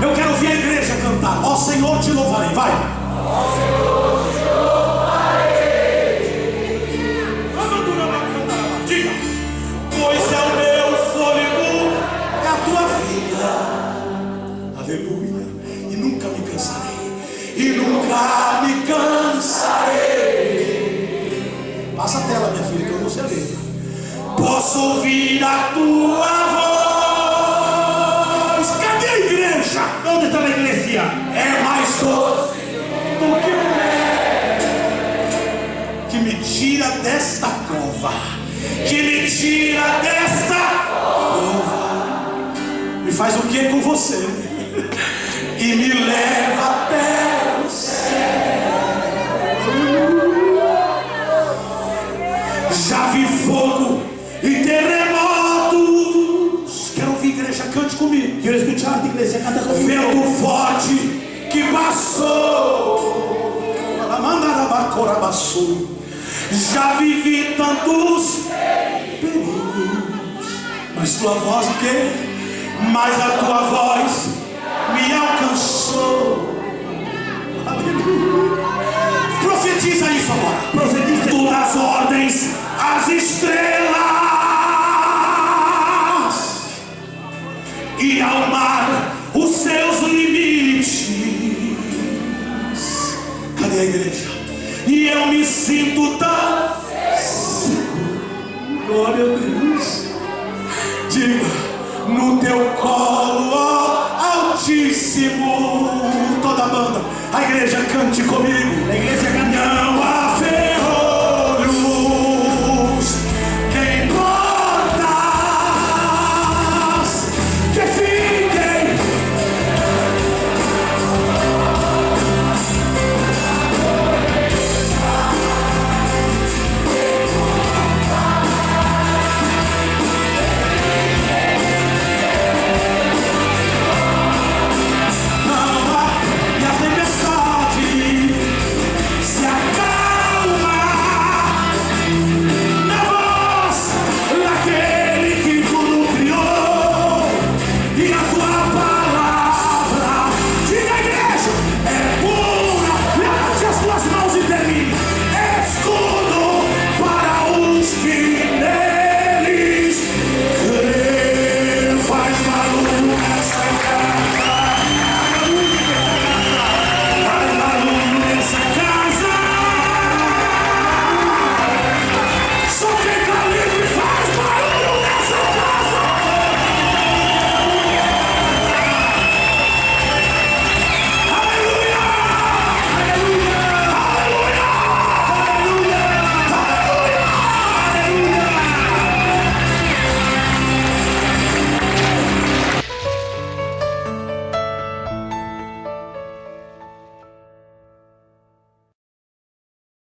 Eu quero ouvir a igreja cantar. Ó Senhor, te louvarei. Vai. Diga. Pois é o meu fôlego, é a tua vida. Aleluia. E nunca me cansarei. E nunca me cansarei. Passa a tela, minha filha, que eu não sei ler. Posso ouvir a tua voz. Cadê a igreja? ¿Dónde está la iglesia? É mais doce do que o mel, que me tira desta cova, que me tira desta cova. E faz o que com você? e me leva até o céu. Já vi fogo e terremotos. Quero ouvir, igreja, cante comigo. Quiero escucharte, iglesia, canta conmigo. Vento forte que passou. Já vivi tantos perigos, mas tua voz o quê? Mas a tua voz me alcançou. Profetiza isso agora. Profetiza. Tu das ordens às estrelas e ao mar os seus limites. Cadê a igreja? E eu me sinto tão seguro. Glória a Deus. Diga, no teu colo, ó Altíssimo. Toda a banda, a igreja cante comigo. La iglesia canta.